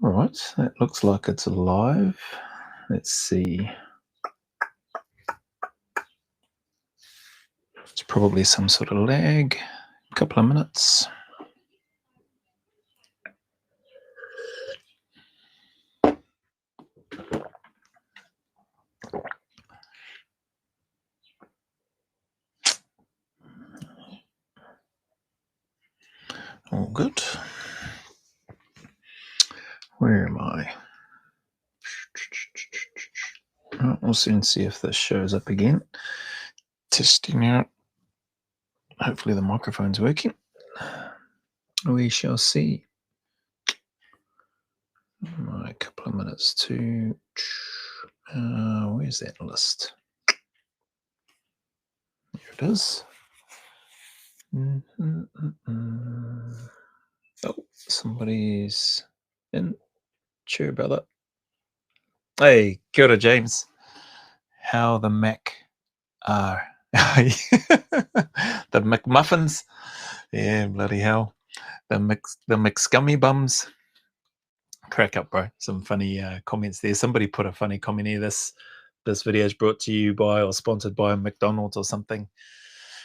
All right, that looks like it's live. Let's see. It's probably some sort of lag. A couple of minutes. All good. Where am I? Oh, we'll soon see if this shows up again. Testing out. Hopefully the microphone's working. We shall see. A couple of minutes to... where's that list? Here it is. Oh, somebody's in. Cheer, brother. Hey, kia ora, James. How the Mac are. The McMuffins. Yeah, bloody hell. The McScummy bums. Crack up, bro. Some funny comments there. Somebody put a funny comment here. This video is brought to you by or sponsored by McDonald's or something.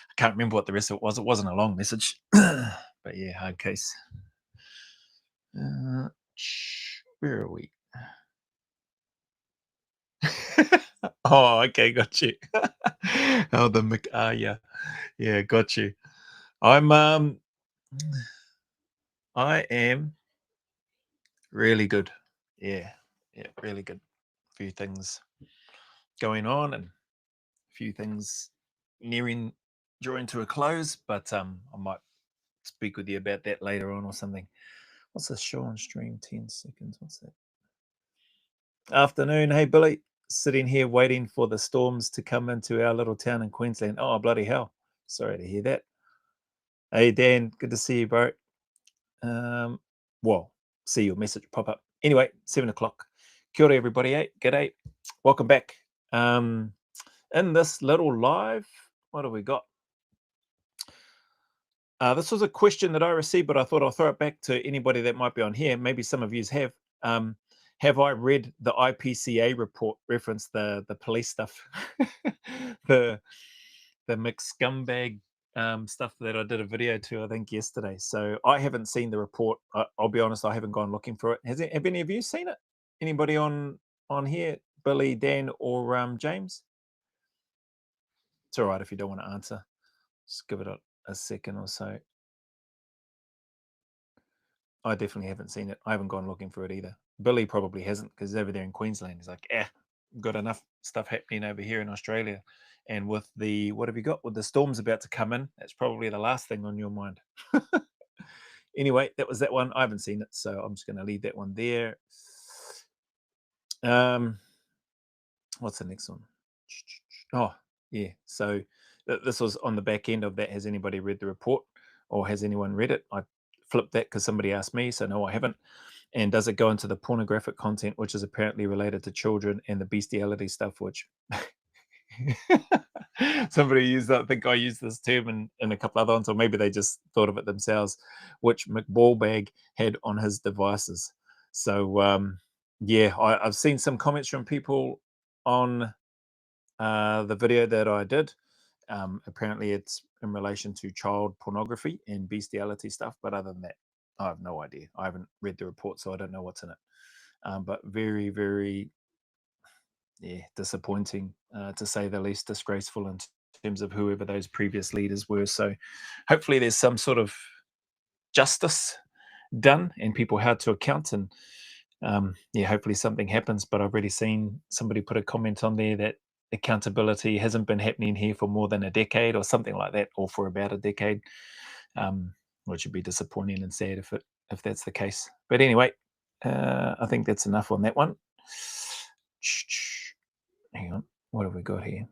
I can't remember what the rest of it was. It wasn't a long message. But yeah, hard case. Where are we? Oh, okay, got you. Oh, the yeah, got you. I am really good. Yeah, really good. A few things going on and a few things drawing to a close, but I might speak with you about that later on or something. What's this show on stream? 10 seconds. What's that? Afternoon. Hey, Billy. Sitting here waiting for the storms to come into our little town in Queensland. Oh, bloody hell. Sorry to hear that. Hey, Dan. Good to see you, bro. Well, see your message pop up. Anyway, 7 o'clock. Kia ora, everybody. G'day. Welcome back. In this little live, what have we got? This was a question that I received, but I thought I'll throw it back to anybody that might be on here. Maybe some of you have. Have I read the IPCA report, reference the police stuff, the McScumbag stuff that I did a video to, I think, yesterday. So I haven't seen the report. I'll be honest, I haven't gone looking for it. Have any of you seen it? Anybody on here? Billy, Dan, or James? It's all right if you don't want to answer. Just give it a second or so. I definitely haven't seen it. I haven't gone looking for it either. Billy probably hasn't because he's over there in Queensland. He's like, got enough stuff happening over here in Australia. And with the, what have you got? With the storms about to come in, that's probably the last thing on your mind. Anyway, that was that one. I haven't seen it, so I'm just going to leave that one there. What's the next one? Oh, yeah. So this was on the back end of that. Has anybody read the report or has anyone read it? I flipped that because somebody asked me, so no, I haven't. And does it go into the pornographic content, which is apparently related to children, and the bestiality stuff, which somebody used, I think I used this term in a couple other ones, or maybe they just thought of it themselves, which McBallbag had on his devices. So yeah, I've seen some comments from people on the video that I did. Apparently it's in relation to child pornography and bestiality stuff, but other than that, I have no idea. I haven't read the report, so I don't know what's in it. But very, very, disappointing, to say the least, disgraceful in terms of whoever those previous leaders were. So hopefully there's some sort of justice done and people held to account, and hopefully something happens. But I've already seen somebody put a comment on there that accountability hasn't been happening here for more than a decade or something like that, or for about a decade, which would be disappointing and sad if that's the case. But anyway, I think that's enough on that one. Hang on, what have we got here?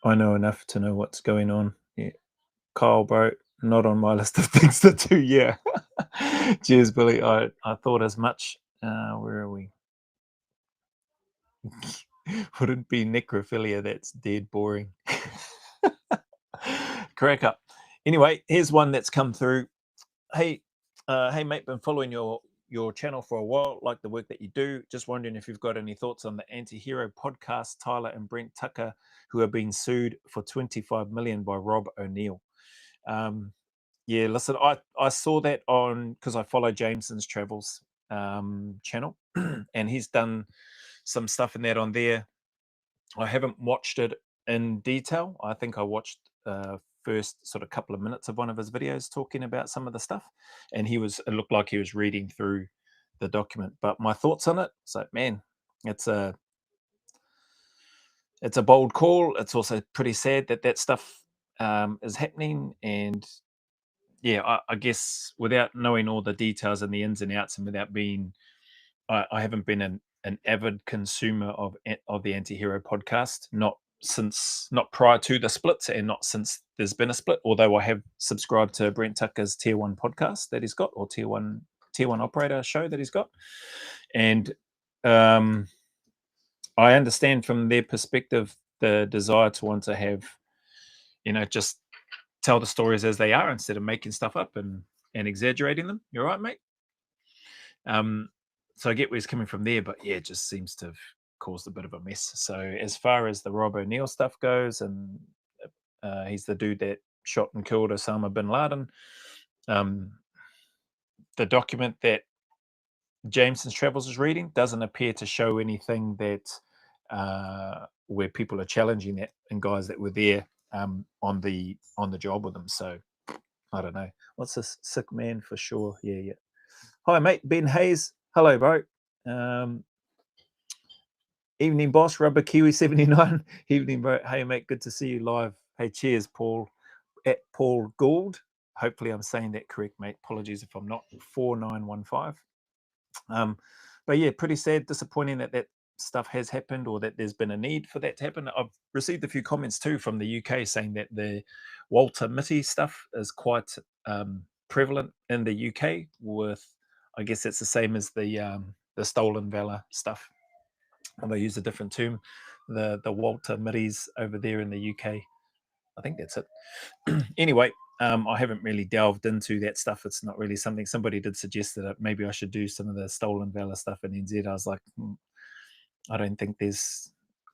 I know enough to know what's going on. Yeah, Kyle, bro, not on my list of things to do. Yeah. Cheers, Billy. I thought as much. Where are we? Wouldn't be necrophilia. That's dead boring. Crack up. Anyway, here's one that's come through. Hey, mate, been following your your channel for a while, like the work that you do. Just wondering if you've got any thoughts on the Anti-Hero podcast, Tyler and Brent Tucker, who are being sued for 25 million by Rob O'Neill. Yeah, listen, I saw that on, because I follow Jameson's Travels channel, and he's done some stuff in that on there. I haven't watched it in detail. I think I watched first sort of couple of minutes of one of his videos talking about some of the stuff, and it looked like he was reading through the document. But my thoughts on it, so man, it's a bold call. It's also pretty sad that stuff is happening, and yeah, I guess without knowing all the details and the ins and outs, and without being, I haven't been an avid consumer of the Anti-Hero podcast, not prior to the splits, and not since there's been a split. Although I have subscribed to Brent Tucker's Tier 1 podcast that he's got, or Tier 1 operator show that he's got, and I understand from their perspective the desire to want to have, just tell the stories as they are instead of making stuff up and exaggerating them. You're right, mate. So I get where he's coming from there, but yeah, it just seems to have caused a bit of a mess. So as far as the Rob O'Neill stuff goes, and he's the dude that shot and killed Osama bin Laden, the document that Jameson's Travels is reading doesn't appear to show anything that where people are challenging that, and guys that were there on the job with them. So I don't know. What's this? Sick man for sure. Yeah. Hi, mate. Ben Hayes. Hello, bro. Evening, boss. Rubber Kiwi 79. Evening, bro. Hey, mate. Good to see you live. Hey, cheers, Paul. At Paul Gould. Hopefully, I'm saying that correct, mate. Apologies if I'm not. 4915. But yeah, pretty sad, disappointing that stuff has happened, or that there's been a need for that to happen. I've received a few comments too from the UK saying that the Walter Mitty stuff is quite prevalent in the UK. With, I guess it's the same as the stolen valor stuff. And they use a different term, the Walter Mitties over there in the UK. I think that's it. Anyway, I haven't really delved into that stuff. It's not really something. Somebody did suggest that maybe I should do some of the stolen valor stuff in NZ. I was like, I don't think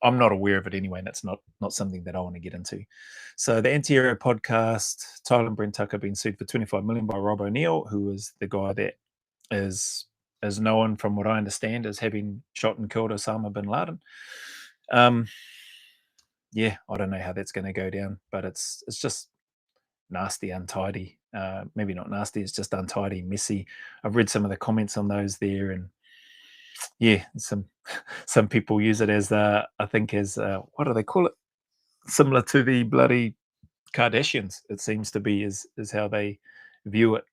I'm not aware of it anyway, and it's not something that I want to get into. So the Anti-Hero podcast, Tyler and Brent Tucker being sued for 25 million by Rob O'Neill, who is the guy that is known, from what I understand, as having shot and killed Osama bin Laden. Yeah, I don't know how that's going to go down, but it's just nasty, untidy. Maybe not nasty, it's just untidy, messy. I've read some of the comments on those there, and yeah, some people use it as I think as what do they call it? Similar to the bloody Kardashians, it seems to be is how they view it.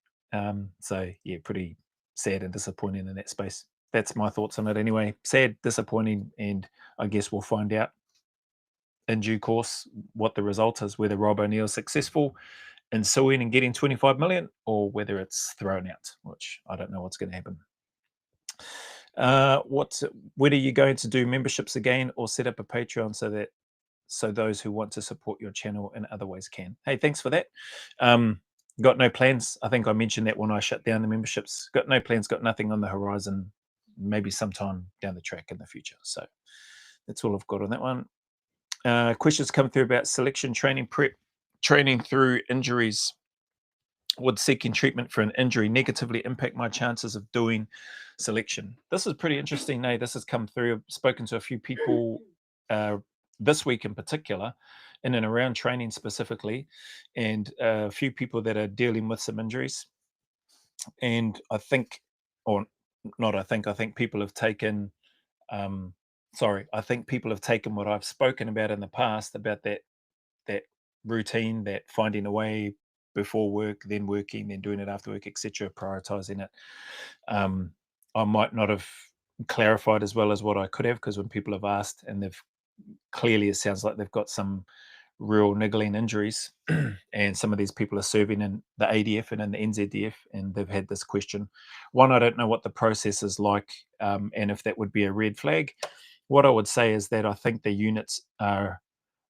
So yeah, pretty sad and disappointing in that space. That's my thoughts on it anyway. Sad, disappointing, and I guess we'll find out in due course what the result is, whether Rob O'Neill is successful in suing and getting 25 million, or whether it's thrown out, which I don't know what's going to happen. When are you going to do memberships again, or set up a Patreon so those who want to support your channel in other ways can? Hey, thanks for that. Got no plans. I think I mentioned that when I shut down the memberships. Got no plans, got nothing on the horizon, maybe sometime down the track in the future. So that's all I've got on that one. Questions come through about selection training prep, training through injuries. Would seeking treatment for an injury negatively impact my chances of doing selection? This is pretty interesting. This has come through. I've spoken to a few people this week in particular, in and around training specifically, and a few people that are dealing with some injuries. And I think, or not, I think people have taken, I think people have taken what I've spoken about in the past about that routine, that finding a way before work, then working, then doing it after work, etc., prioritizing it. I might not have clarified as well as what I could have, because when people have asked, and they've clearly, it sounds like they've got some real niggling injuries, and some of these people are serving in the ADF and in the NZDF, and they've had this question. One, I don't know what the process is like, and if that would be a red flag. What I would say is that I think the units are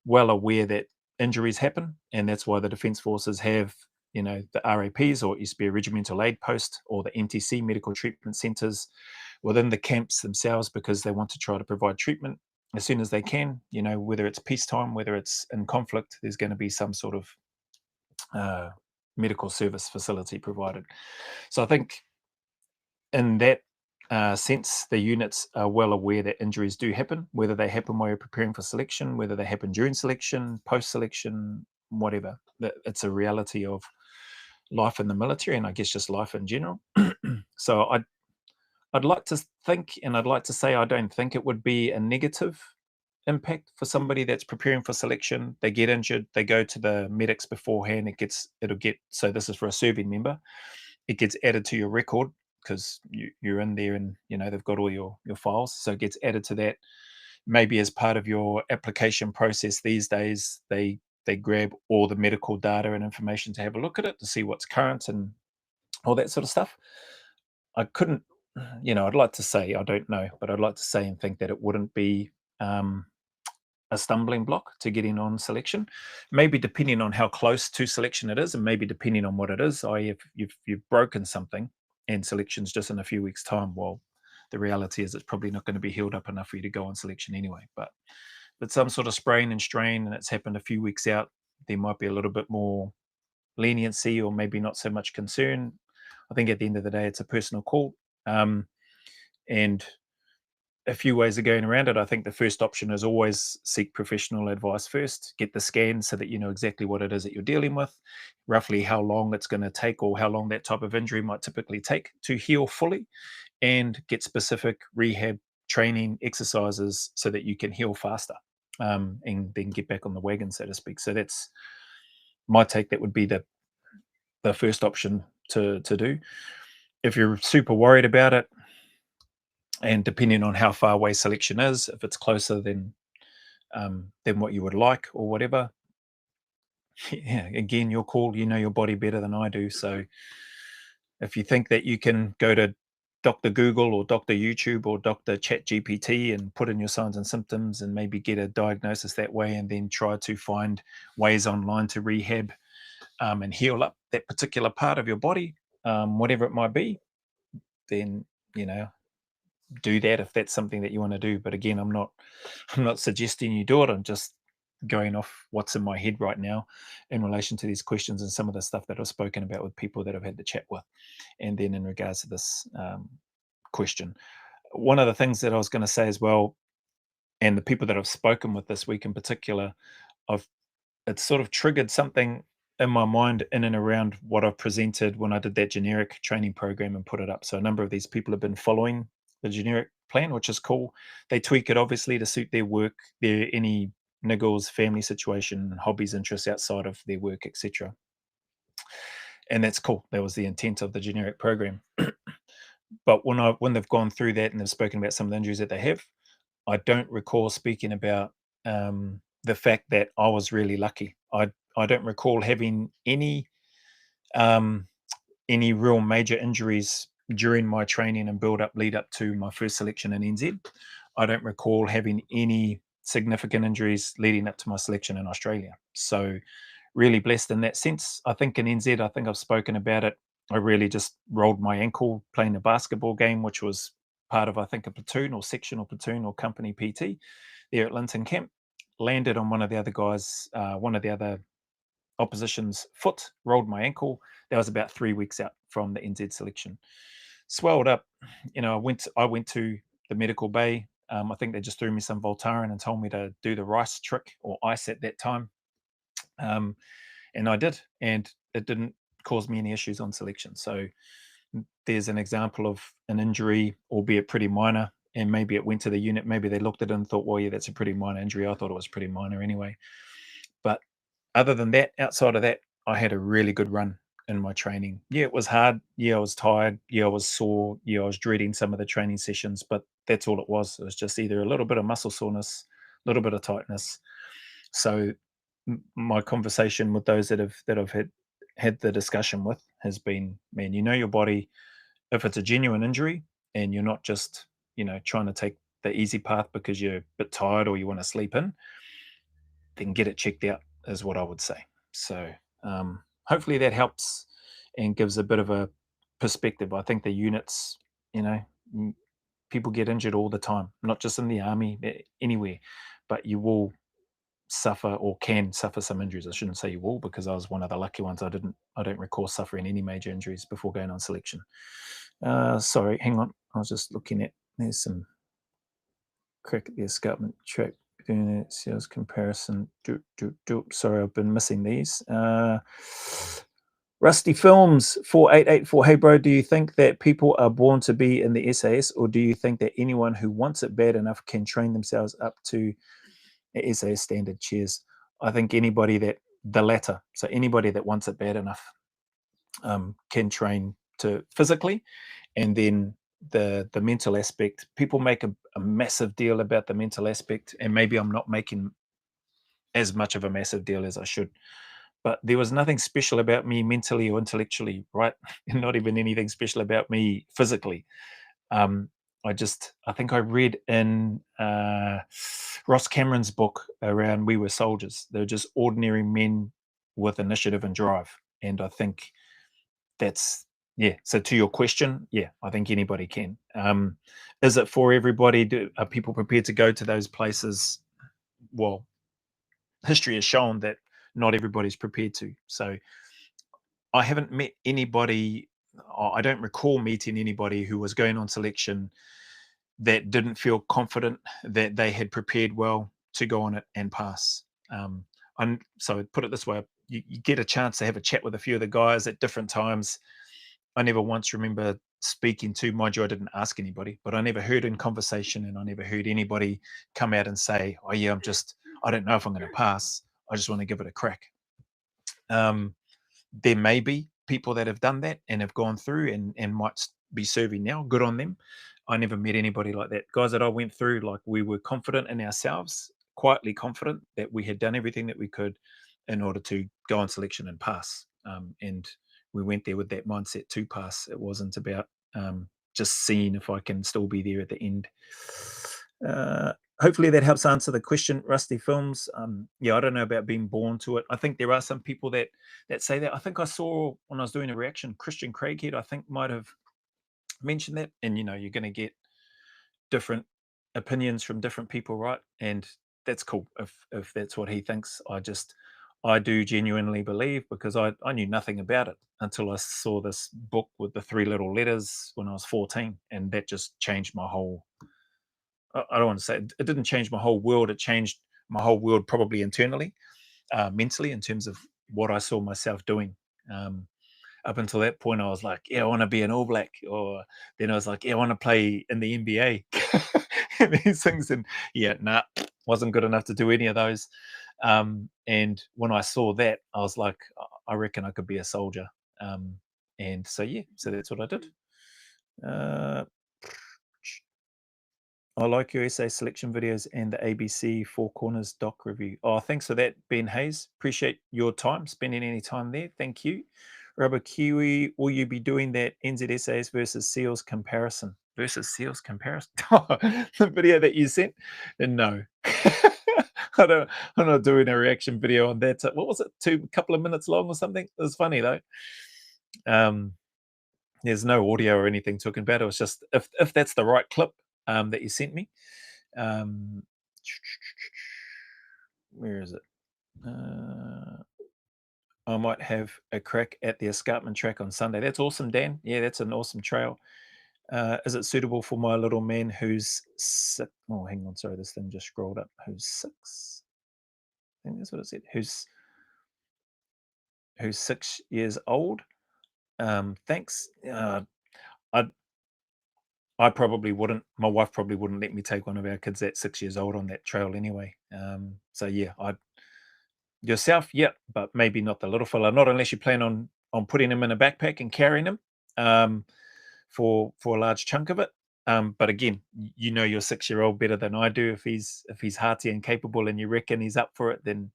well aware that injuries happen, and that's why the Defence Forces have the RAPs, or it used to be a regimental aid post, or the MTC, medical treatment centres, within the camps themselves, because they want to try to provide treatment as soon as they can. Whether it's peacetime, whether it's in conflict, there's going to be some sort of uh, medical service facility provided. So I think in that sense, the units are well aware that injuries do happen, whether they happen while you're preparing for selection, whether they happen during selection, post selection, whatever. It's a reality of life in the military, and I guess just life in general. So I'd like to think, and I'd like to say, I don't think it would be a negative impact for somebody that's preparing for selection. They get injured, they go to the medics beforehand. It'll get, so this is for a serving member. It gets added to your record because you're in there, and they've got all your files, so it gets added to that. Maybe as part of your application process these days, they grab all the medical data and information to have a look at it, to see what's current and all that sort of stuff. I couldn't, I'd like to say, I don't know, but I'd like to say and think that it wouldn't be um, a stumbling block to getting on selection. Maybe depending on how close to selection it is, and maybe depending on what it is. If you've broken something and selection's just in a few weeks' time, well, the reality is it's probably not going to be healed up enough for you to go on selection anyway. But some sort of sprain and strain, and it's happened a few weeks out, there might be a little bit more leniency, or maybe not so much concern. I think at the end of the day, it's a personal call. And a few ways of going around it. I think the first option is always seek professional advice first. Get the scan so that you know exactly what it is that you're dealing with, roughly how long it's going to take, or how long that type of injury might typically take to heal fully, and get specific rehab training exercises so that you can heal faster, and then get back on the wagon, so to speak. So that's my take. That would be the first option to do. If you're super worried about it, and depending on how far away selection is, if it's closer than what you would like, or whatever, yeah, again, your call. You know your body better than I do. So if you think that you can go to Dr. Google or Dr. YouTube or Dr. Chat GPT and put in your signs and symptoms, and maybe get a diagnosis that way, and then try to find ways online to rehab and heal up that particular part of your body, whatever it might be, then do that if that's something that you want to do. But again, I'm not suggesting you do it. I'm just going off what's in my head right now in relation to these questions and some of the stuff that I've spoken about with people that I've had the chat with. And then in regards to this question, one of the things that I was going to say as well, and the people that I've spoken with this week in particular, I've it's sort of triggered something in my mind in and around what I've presented when I did that generic training program and put it up. So a number of these people have been following the generic plan, which is cool. They tweak it obviously to suit their work, their any niggles, family situation, hobbies, interests outside of their work, etc. And that's cool. That was the intent of the generic program. But when they've gone through that and they've spoken about some of the injuries that they have, I don't recall speaking about the fact that I was really lucky. I don't recall having um, any real major injuries during my training and build up lead up to my first selection in NZ. I don't recall having any significant injuries leading up to my selection in Australia. So really blessed in that sense. I think in NZ, I think I've spoken about it. I really just rolled my ankle playing a basketball game, which was part of, I think, a platoon or section or platoon or company PT there at Linton Camp. Landed on one of the other guys, one of the other opposition's foot, rolled my ankle. That was about 3 weeks out from the NZ selection. Swelled up. I went to the medical bay. I think they just threw me some Voltaren and told me to do the rice trick, or ice at that time. Um, and I did, and it didn't cause me any issues on selection. So there's an example of an injury, albeit pretty minor, and maybe it went to the unit. Maybe they looked at it and thought, well, yeah, that's a pretty minor injury. I thought it was pretty minor anyway. But other than that, outside of that, I had a really good run in my training. Yeah, it was hard. Yeah, I was tired. Yeah, I was sore. Yeah, I was dreading some of the training sessions, but that's all it was. It was just either a little bit of muscle soreness, a little bit of tightness. So my conversation with those that I've had the discussion with has been, man, you know your body. If it's a genuine injury and you're not just trying to take the easy path because you're a bit tired or you want to sleep in, then get it checked out, is what I would say. So hopefully that helps and gives a bit of a perspective. I think the units, you know, people get injured all the time, not just in the army, anywhere, but you will suffer or can suffer some injuries. I shouldn't say you will, because I was one of the lucky ones. I don't recall suffering any major injuries before going on selection. Sorry, hang on. I was just looking at, there's some correct the escarpment track doing a sales comparison. Sorry, I've been missing these. Rusty Films 4884. Hey bro, do you think that people are born to be in the SAS, or do you think that anyone who wants it bad enough can train themselves up to a SAS standard? Cheers. I think anybody that, the latter, so anybody that wants it bad enough can train to physically, and then the mental aspect. People make a massive deal about the mental aspect, and maybe I'm not making as much of a massive deal as I should, but there was nothing special about me mentally or intellectually, right? Not even anything special about me physically. I think I read in Ross Cameron's book around We Were Soldiers. They're just ordinary men with initiative and drive. And I think that's, yeah. So to your question, yeah, I think anybody can. Is it for everybody? Are people prepared to go to those places? Well, history has shown that not everybody's prepared to. So I haven't met anybody, or I don't recall meeting anybody who was going on selection that didn't feel confident that they had prepared well to go on it and pass. So put it this way, you get a chance to have a chat with a few of the guys at different times. I never once remember speaking to, mind you, I didn't ask anybody, but I never heard in conversation, and I never heard anybody come out and say, oh yeah, I don't know if I'm going to pass. I just want to give it a crack. There may be people that have done that and have gone through and might be serving now. Good on them. I never met anybody like that. Guys that I went through, like, we were confident in ourselves, quietly confident that we had done everything that we could in order to go on selection and pass. And we went there with that mindset to pass. It wasn't about just seeing if I can still be there at the end. Hopefully that helps answer the question, Rusty Films. Yeah, I don't know about being born to it. I think there are some people that say that. I think I saw when I was doing a reaction, Christian Craighead, I think, might have mentioned that. And you're going to get different opinions from different people, right? And that's cool if that's what he thinks. I do genuinely believe, because I knew nothing about it until I saw this book with the 3 little letters when I was 14, and that just changed my whole, I don't want to say it didn't change my whole world. It changed my whole world, probably internally, mentally, in terms of what I saw myself doing. Up until that point, I was like, yeah, I want to be an All Black. Or then I was like, yeah, I want to play in the NBA. And these things, and yeah, nah, wasn't good enough to do any of those. And when I saw that, I was like, I reckon I could be a soldier. And so, yeah, so that's what I did. I like your SA selection videos and the ABC Four Corners doc review. Oh, thanks for that, Ben Hayes. Appreciate your time, spending any time there. Thank you. Rubber Kiwi, will you be doing that NZSAs versus SEALs comparison? Versus SEALs comparison? The video that you sent? No. I'm not doing a reaction video on that. What was it? A couple of minutes long or something? It was funny though. There's no audio or anything talking about it. It was just, if that's the right clip that you sent me. Where is it? I might have a crack at the escarpment track on Sunday. That's awesome, Dan. Yeah, that's an awesome trail. Is it suitable for my little man who's 6? Oh, hang on. Sorry, this thing just scrolled up. Who's 6? I think that's what it said. Who's 6 years old? Thanks. I probably wouldn't. My wife probably wouldn't let me take one of our kids at 6 years old on that trail anyway. So yeah, yourself, yeah, but maybe not the little fella. Not unless you plan on putting him in a backpack and carrying him for a large chunk of it. But again, your 6-year-old better than I do. If he's hearty and capable, and you reckon he's up for it, then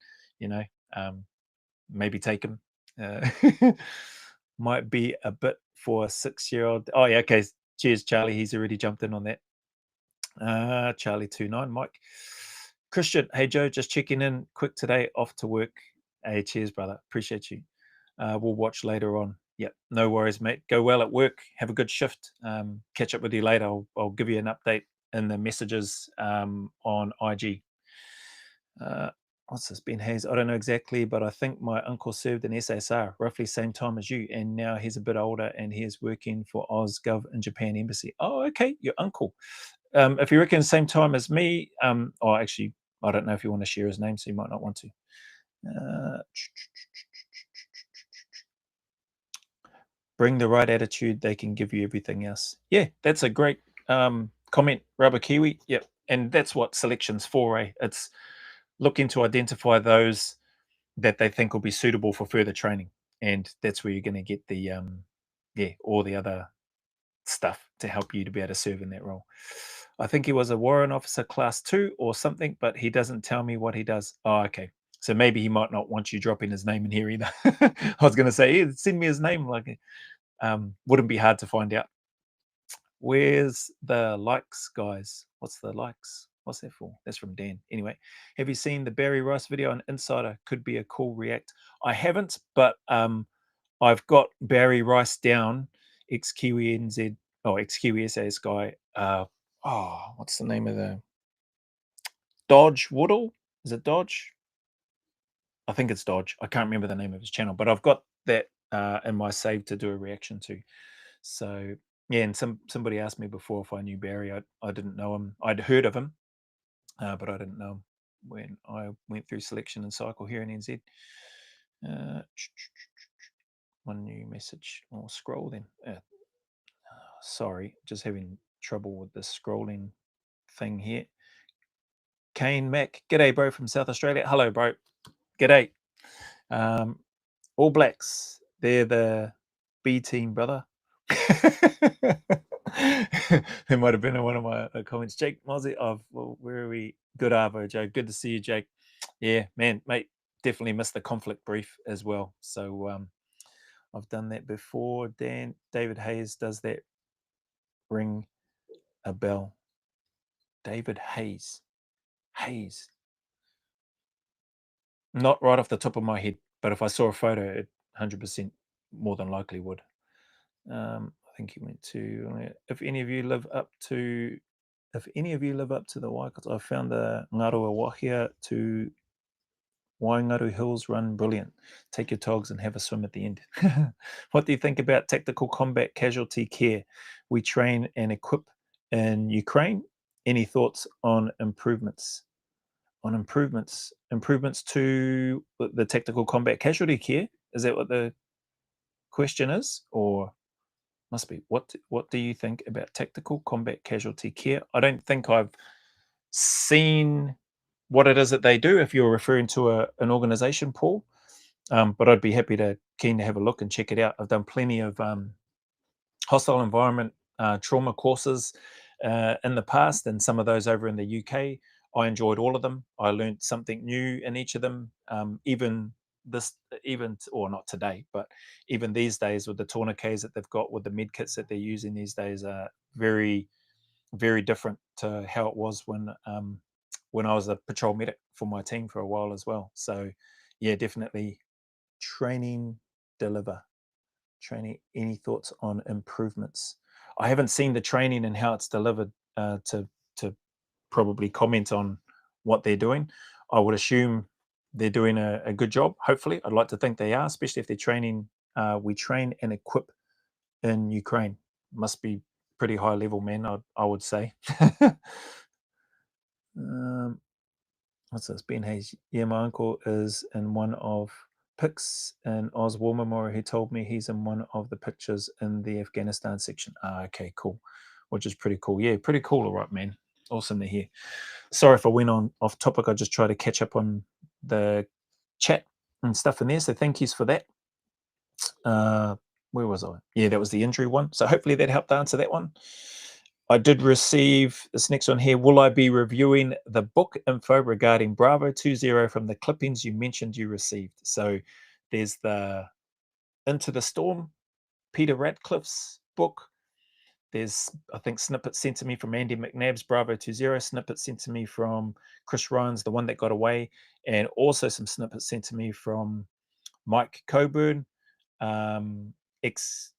maybe take him. Might be a bit for a 6-year-old. Oh yeah, okay. Cheers, Charlie. He's already jumped in on that. Charlie29, Mike. Christian, hey Joe, just checking in quick today, off to work. Hey, cheers, brother. Appreciate you. we'll watch later on. Yep, no worries, mate. Go well at work. Have a good shift. Catch up with you later. I'll give you an update in the messages on IG. What's this, Ben Hayes? I don't know exactly, but I think my uncle served in SSR roughly same time as you, and now he's a bit older and he's working for OzGov in Japan Embassy. Oh, okay, your uncle. If you reckon same time as me, or actually, I don't know if you want to share his name, so you might not want to. Bring the right attitude, they can give you everything else. Yeah, that's a great comment, Rubber Kiwi. Yep, and that's what selection's for, eh? It's looking to identify those that they think will be suitable for further training, and that's where you're going to get the all the other stuff to help you to be able to serve in that role. I think he was a warrant officer class 2 or something, but he doesn't tell me what he does. Oh, okay. So maybe he might not want you dropping his name in here either. I was going to say, hey, send me his name. Like, wouldn't be hard to find out. Where's the likes, guys? What's the likes? What's that for? That's from Dan. Anyway, have you seen the Barry Rice video on Insider? Could be a cool react. I haven't, but I've got Barry Rice down, ex-Kiwi NZ, ex-Kiwi SAS guy. What's the name of the Dodge Woodall? Is it Dodge? I think it's Dodge. I can't remember the name of his channel, but I've got that in my save to do a reaction to. So yeah, and somebody asked me before if I knew Barry. I didn't know him. I'd heard of him, but I didn't know him when I went through selection and cycle here in NZ. One new message. I'll scroll then. Sorry, just having trouble with the scrolling thing here. Kane Mac, g'day, bro, from South Australia. Hello, bro. G'day. All Blacks, they're the B team, brother. There might have been in one of my comments. Jake Mozzie, where are we? Good Arvo, Joe. Good to see you, Jake. Yeah, man, mate, definitely missed the conflict brief as well. So I've done that before. David Hayes does that ring a bell. David Hayes. Not right off the top of my head, but if I saw a photo, it 100% more than likely would. I think he went to. If any of you live up to the Waikato, I found the Ngarua Wahia to Waingaru Hills run brilliant. Take your togs and have a swim at the end. What do you think about tactical combat casualty care? We train and equip in Ukraine. Any thoughts on improvements? Improvements to the tactical combat casualty care? Is that what the question is? Or must be, what do you think about tactical combat casualty care? I don't think I've seen what it is that they do, if you're referring to an organization, Paul. But I'd be keen to have a look and check it out. I've done plenty of hostile environment trauma courses in the past, and some of those over in the UK. I enjoyed all of them. I learned something new in each of them. Even not today, but even these days with the tourniquets that they've got, with the med kits that they're using these days, are very, very different to how it was when I was a patrol medic for my team for a while as well. So yeah, definitely training, deliver. Training, any thoughts on improvements? I haven't seen the training and how it's delivered to probably comment on what they're doing. I would assume they're doing a good job. Hopefully, I'd like to think they are, especially if they're training. We train and equip in Ukraine. Must be pretty high level, man. I would say. What's this? Ben Hayes. Yeah, my uncle is in one of pics in Oz War Memorial. He told me he's in one of the pictures in the Afghanistan section. Okay, cool. Which is pretty cool. Yeah, pretty cool. All right, man. Awesome to hear. Sorry if I went off topic. I just try to catch up on the chat and stuff in there. So thank yous for that. Where was I? Yeah, that was the injury one. So hopefully that helped answer that one. I did receive this next one here. Will I be reviewing the book info regarding Bravo 20 from the clippings you mentioned you received? So there's the Into the Storm, Peter Radcliffe's book. There's, I think, snippets sent to me from Andy McNabb's Bravo 20, snippets sent to me from Chris Ryan's The One That Got Away, and also some snippets sent to me from Mike Coburn, ex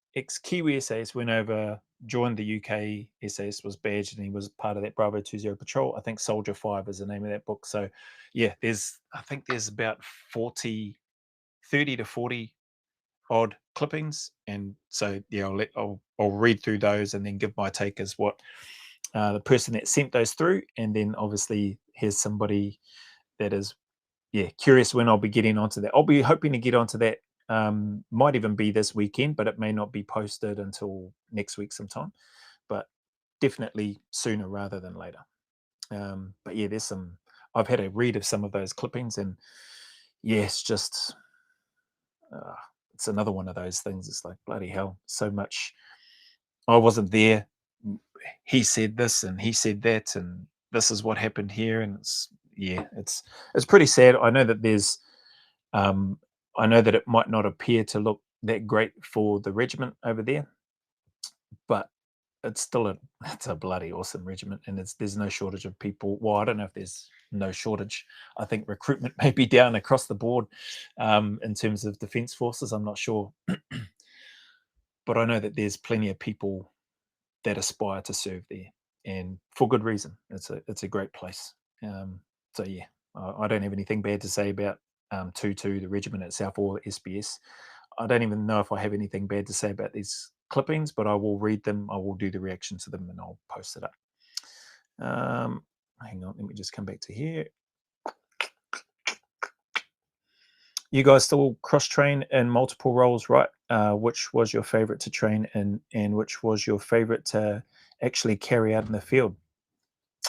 Kiwi SAS went over, joined the UK SAS, was badged, and he was part of that Bravo 20 patrol. I think Soldier 5 is the name of that book. So yeah, I think there's about 30 to 40 odd clippings, and so yeah, I'll read through those and then give my take as what the person that sent those through, and then obviously here's somebody that is curious when I'll be getting onto that. I'll be hoping to get onto that. Might even be this weekend, but it may not be posted until next week sometime. But definitely sooner rather than later. But yeah, there's some. I've had a read of some of those clippings, and yeah, it's just it's another one of those things. It's like bloody hell, so much. I wasn't there. He said this and he said that, and this is what happened here, and it's pretty sad. I know that there's I know that it might not appear to look that great for the regiment over there, but it's still it's a bloody awesome regiment, and there's no shortage of people. Well, I don't know if there's no shortage. I think recruitment may be down across the board in terms of defence forces. I'm not sure, but I know that there's plenty of people that aspire to serve there, and for good reason. It's a great place. So yeah, I don't have anything bad to say about 22, the regiment itself, or SBS. I don't even know if I have anything bad to say about these clippings, but I will read them. I will do the reaction to them, and I'll post it up. Hang on, let me just come back to here. You guys still cross train in multiple roles, right? Which was your favorite to train in, and which was your favorite to actually carry out in the field?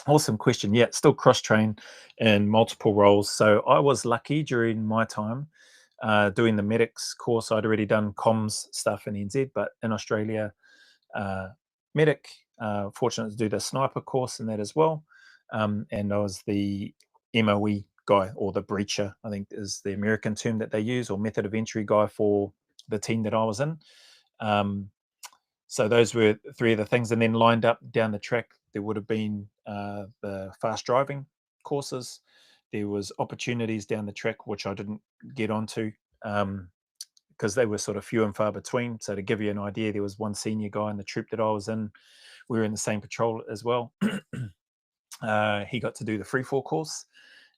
Awesome question. Yeah, still cross train in multiple roles. So I was lucky during my time doing the medics course. I'd already done comms stuff in NZ, but in Australia, medic, fortunate to do the sniper course and that as well. And I was the MOE guy, or the breacher, I think is the American term that they use, or method of entry guy for the team that I was in. So those were three of the things. And then lined up down the track, there would have been the fast driving courses. There was opportunities down the track, which I didn't get onto because they were sort of few and far between. So to give you an idea, there was one senior guy in the troop that I was in. We were in the same patrol as well. He got to do the free fall course.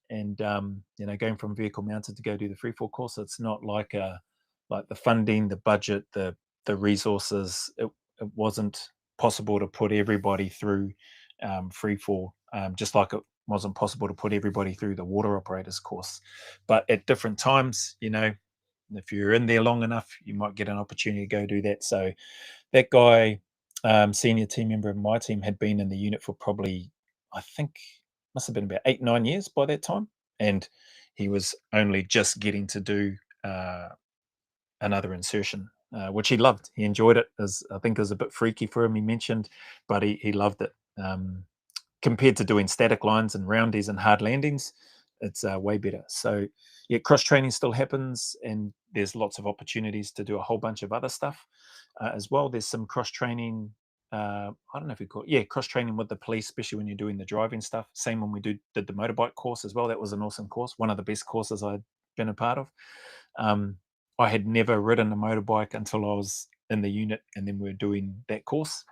And going from vehicle mounted to go do the free fall course, it's not like the funding, the budget, the resources. It wasn't possible to put everybody through free fall, just like it wasn't possible to put everybody through the water operators course. But at different times, if you're in there long enough, you might get an opportunity to go do that. So that guy, senior team member of my team, had been in the unit for probably, I think, must have been about 8-9 years by that time, and he was only just getting to do another insertion, which he loved. He enjoyed it. I think it was a bit freaky for him, he mentioned, but he loved it. Compared to doing static lines and roundies and hard landings, it's way better. So yeah, cross training still happens, and there's lots of opportunities to do a whole bunch of other stuff as well. There's some cross training. I don't know if you call it, cross training with the police, especially when you're doing the driving stuff. Same when we did the motorbike course as well. That was an awesome course, one of the best courses I'd been a part of. I had never ridden a motorbike until I was in the unit, and then we were doing that course.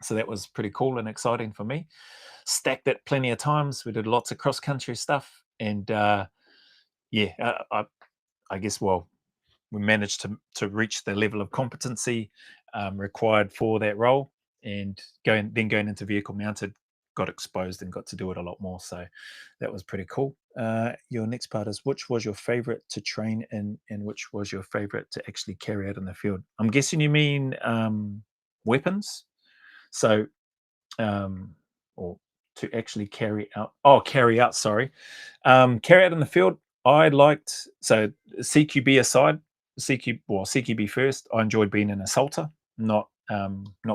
So that was pretty cool and exciting for me. Stacked it plenty of times. We did lots of cross country stuff, and I guess we managed to reach the level of competency required for that role, and going into vehicle mounted, got exposed and got to do it a lot more. So that was pretty cool. Your next part is, which was your favorite to train in, and which was your favorite to actually carry out in the field? I'm guessing you mean weapons. So or to actually carry out. Oh, carry out. Sorry, carry out in the field. I liked, so CQB aside, CQB first. I enjoyed being an assaulter, not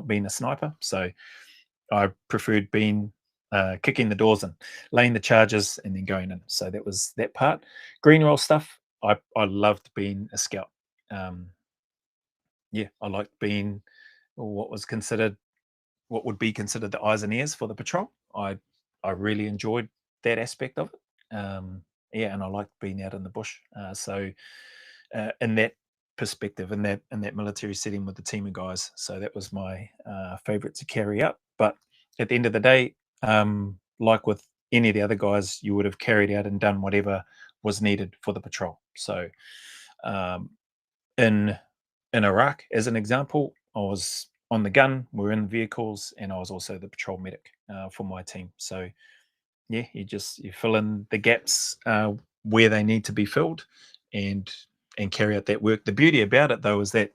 being a sniper. So I preferred being kicking the doors and laying the charges and then going in. So that was that part. Green roll stuff. I loved being a scout. I liked being what would be considered the eyes and ears for the patrol. I really enjoyed that aspect of it. And I liked being out in the bush. So in that perspective in that military setting with the team of guys. So that was my favorite to carry out. But at the end of the day, like with any of the other guys, you would have carried out and done whatever was needed for the patrol. So um, in Iraq, as an example, I was on the gun, we were in vehicles, and I was also the patrol medic for my team. So yeah, you fill in the gaps where they need to be filled, and carry out that work. The beauty about it, though, is that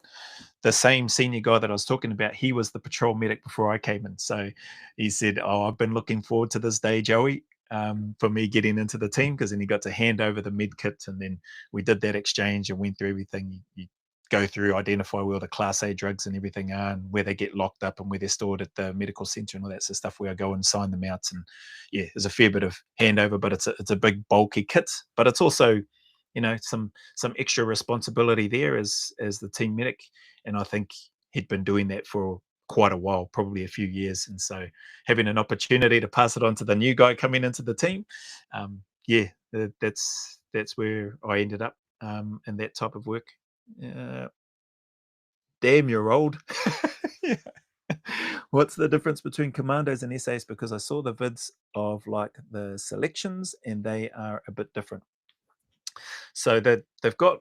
the same senior guy that I was talking about, he was the patrol medic before I came in. So he said, "Oh, I've been looking forward to this day, Joey, for me getting into the team," because then he got to hand over the med kit, and then we did that exchange and went through everything. You go through, identify where the Class A drugs and everything are, and where they get locked up, and where they're stored at the medical center and all that sort of stuff. Where I go and sign them out, and yeah, there's a fair bit of handover, but it's a big bulky kit, but it's also some extra responsibility there as the team medic, and I think he'd been doing that for quite a while, probably a few years, and so having an opportunity to pass it on to the new guy coming into the team, yeah, that's where I ended up in that type of work. uh, Damn, you're old. Yeah. What's the difference between commandos and SAS? Because I saw the vids of like the selections, and they are a bit different. So that they've got,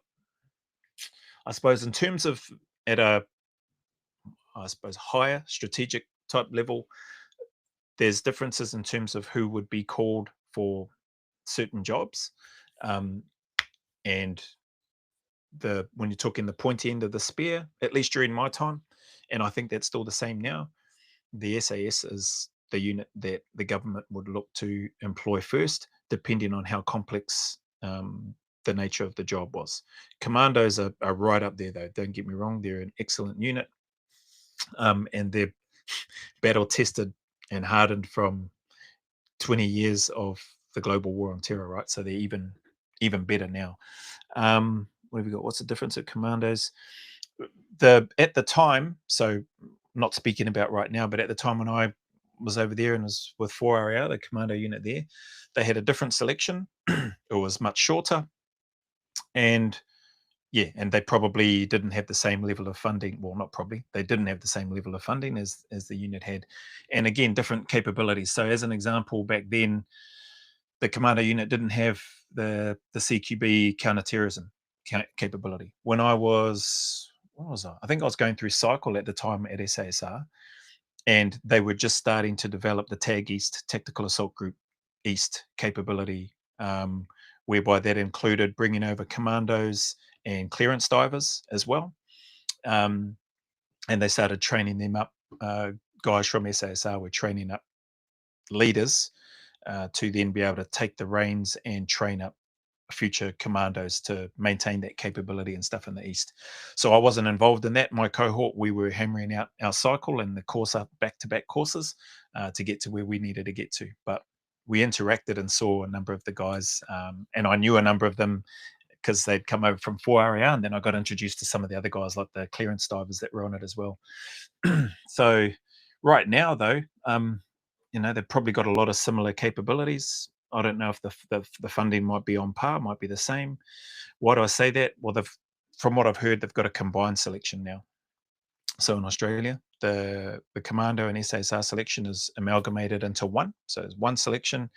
I suppose, in terms of at a, I suppose, higher strategic type level, there's differences in terms of who would be called for certain jobs, um, and the when you're talking the pointy end of the spear, at least during my time, and I think that's still the same now. The SAS is the unit that the government would look to employ first, depending on how complex the nature of the job was. Commandos are right up there, though. Don't get me wrong; they're an excellent unit, and they're battle tested and hardened from 20 years of the global war on terror, right? So they're even better now. What have we got? What's the difference of commandos? At the time, so not speaking about right now, but at the time when I was over there and was with 4RAR, the commando unit there, they had a different selection. It was much shorter, and yeah, and they probably didn't have the same level of funding. Well, not probably, they didn't have the same level of funding as the unit had, and again, different capabilities. So, as an example, back then, the commando unit didn't have the CQB counterterrorism capability. When I was, what was I? I think I was going through cycle at the time at SASR, and they were just starting to develop the TAG East Tactical Assault Group East capability, whereby that included bringing over commandos and clearance divers as well. Um, and they started training them up. Guys from SASR were training up leaders to then be able to take the reins and train up future commandos to maintain that capability and stuff in the east. So I wasn't involved in that. My cohort, we were hammering out our cycle and the course up back-to-back courses to get to where we needed to get to. But we interacted and saw a number of the guys, and I knew a number of them because they'd come over from 4RAR, and then I got introduced to some of the other guys like the clearance divers that were on it as well. So right now, though, they've probably got a lot of similar capabilities. I don't know if the funding might be on par, might be the same. Why do I say that? Well, from what I've heard, they've got a combined selection now. So in Australia, the Commando and SASR selection is amalgamated into one. So it's one selection,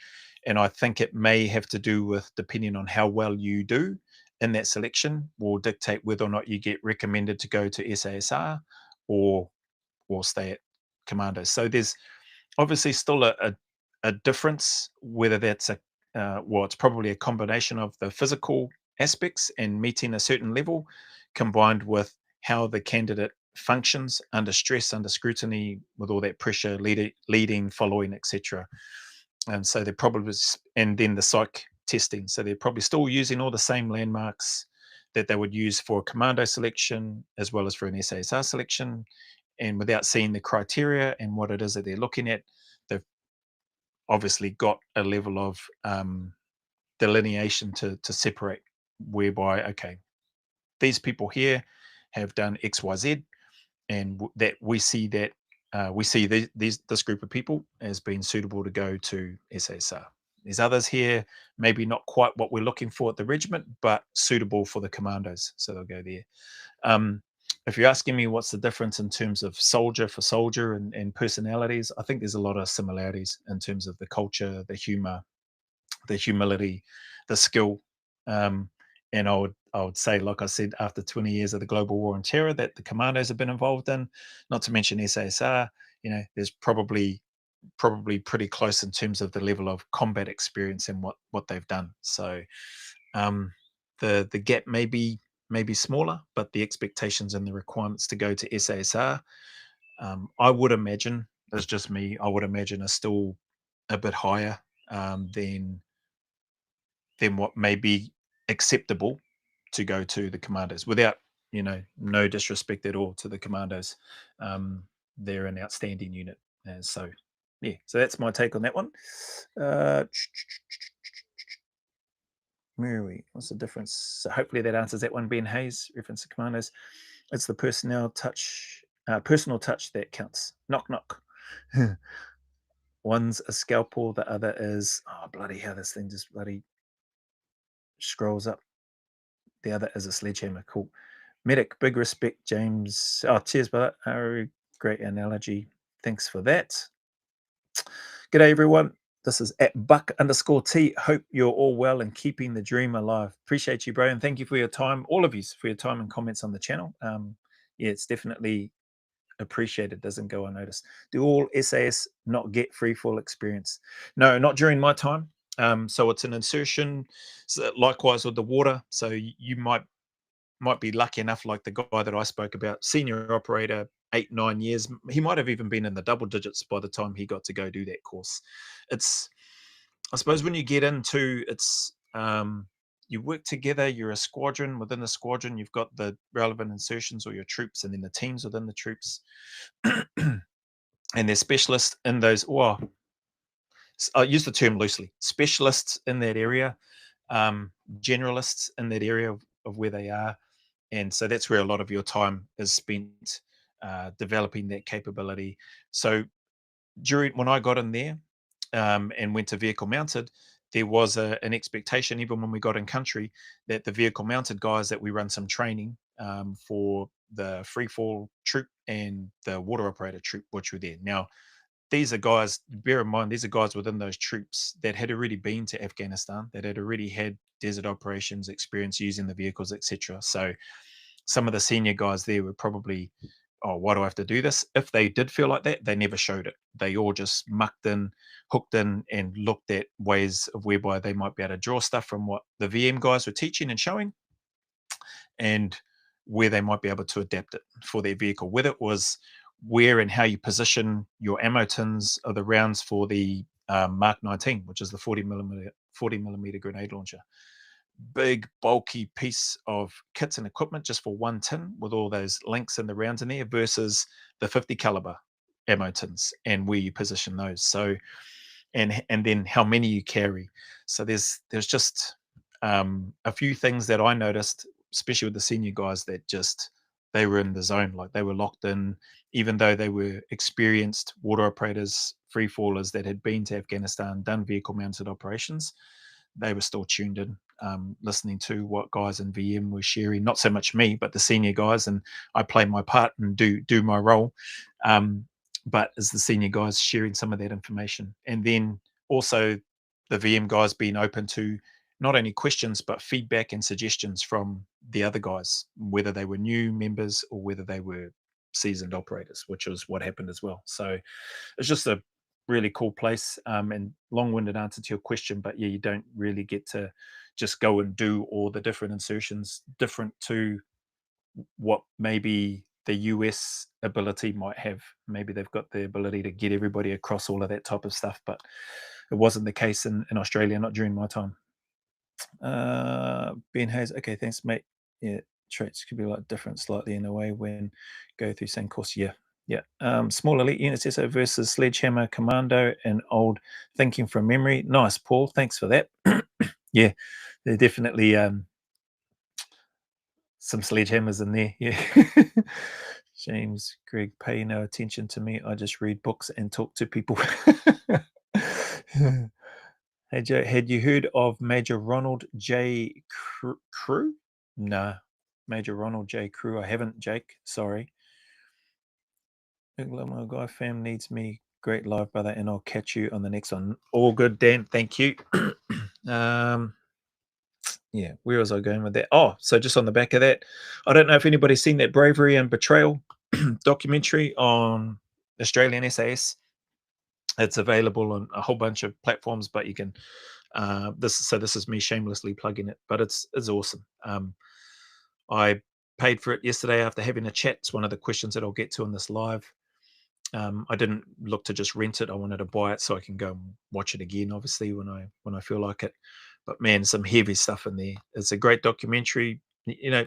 and I think it may have to do with, depending on how well you do in that selection, will dictate whether or not you get recommended to go to SASR or stay at Commando. So there's obviously still a difference, whether that's well, it's probably a combination of the physical aspects and meeting a certain level, combined with how the candidate functions under stress, under scrutiny, with all that pressure, leading, following, etc. And so they're probably, and then the psych testing. So they're probably still using all the same landmarks that they would use for a commando selection as well as for an SASR selection. And without seeing the criteria and what it is that they're looking at, they've obviously got a level of delineation to separate, whereby, okay, these people here have done XYZ, and that we see that this group of people as being suitable to go to SASR. There's others here, maybe not quite what we're looking for at the regiment, but suitable for the commandos, so they'll go there. If you're asking me what's the difference in terms of soldier for soldier and personalities, I think there's a lot of similarities in terms of the culture, the humor, the humility, the skill. Um, and I would say, like I said, after 20 years of the global war on terror that the commandos have been involved in, not to mention SASR, there's probably pretty close in terms of the level of combat experience and what they've done. So um, the gap may be smaller, but the expectations and the requirements to go to SASR, I would imagine, that's just me, I would imagine are still a bit higher than what may be acceptable to go to the commandos without, no disrespect at all to the commandos. They're an outstanding unit. And so, yeah, so that's my take on that one. Uh, where are we? What's the difference? So hopefully that answers that one. Ben Hayes, reference to commandos. It's the personal touch that counts. Knock, knock. One's a scalpel, the other is, oh, bloody hell, this thing just bloody scrolls up. The other is a sledgehammer. Cool. Medic, big respect, James. Oh, cheers, brother. Oh, great analogy. Thanks for that. G'day, everyone. This is at Buck_T. Hope you're all well and keeping the dream alive. Appreciate you, bro. And thank you for your time, all of you, for your time and comments on the channel. Yeah, it's definitely appreciated. Doesn't go unnoticed. Do all SAS not get free fall experience? No, not during my time. So it's an insertion. So likewise with the water. So you might be lucky enough, like the guy that I spoke about, senior operator, 8-9 years. He might have even been in the double digits by the time he got to go do that course. It's, I suppose, when you get into it's, you work together. You're a squadron. Within the squadron, you've got the relevant insertions or your troops, and then the teams within the troops, and they're specialists in those. Well, I use the term loosely. Specialists in that area, generalists in that area of where they are. And so that's where a lot of your time is spent developing that capability. So when I got in there and went to vehicle mounted, there was an expectation, even when we got in country, that the vehicle mounted guys, that we run some training for the free fall troop and the water operator troop, which were there. Now, these are guys, bear in mind, these are guys within those troops that had already been to Afghanistan, that had already had desert operations experience using the vehicles, etc. So some of the senior guys there were probably, oh, why do I have to do this? If they did feel like that, they never showed it. They all just mucked in, hooked in, and looked at ways of whereby they might be able to draw stuff from what the VM guys were teaching and showing, and where they might be able to adapt it for their vehicle. Whether it was where and how you position your ammo tins or the rounds for the Mark 19, which is the 40 millimeter grenade launcher. Big bulky piece of kits and equipment just for one tin with all those links and the rounds in there versus the 50 caliber ammo tins and where you position those. So and then how many you carry. So there's just a few things that I noticed, especially with the senior guys, that just they were in the zone, like they were locked in, even though they were experienced water operators, free fallers that had been to Afghanistan, done vehicle mounted operations. They were still tuned in, listening to what guys in VM were sharing. Not so much me, but the senior guys, and I play my part and do my role. But as the senior guys sharing some of that information, and then also the VM guys being open to not only questions but feedback and suggestions from the other guys, whether they were new members or whether they were seasoned operators, which was what happened as well. So it's just a really cool place, and long-winded answer to your question, but yeah, you don't really get to just go and do all the different insertions, different to what maybe the US ability might have. Maybe they've got the ability to get everybody across all of that type of stuff, but it wasn't the case in Australia, not during my time. Ben Hayes, okay, thanks, mate. Yeah, traits could be like different slightly in a way when go through same course. Yeah, yeah. Small elite units SO versus Sledgehammer Commando and old thinking from memory. Nice, Paul. Thanks for that. Yeah, there definitely some sledgehammers in there. Yeah. James, Greg, pay no attention to me. I just read books and talk to people. Hey Joe, had you heard of Major Ronald J. Crew? No, Major Ronald J. Crew. I haven't, Jake. Sorry. My guy fam needs me. Great live, brother, and I'll catch you on the next one. All good, Dan. Thank you. Yeah, where was I going with that? Oh, so just on the back of that, I don't know if anybody's seen that Bravery and Betrayal documentary on Australian SAS. It's available on a whole bunch of platforms, but you can. This is me shamelessly plugging it, but it's awesome. I paid for it yesterday after having a chat. It's one of the questions that I'll get to in this live. I didn't look to just rent it. I wanted to buy it so I can go and watch it again, obviously, when I feel like it. But man, some heavy stuff in there. It's a great documentary. You know,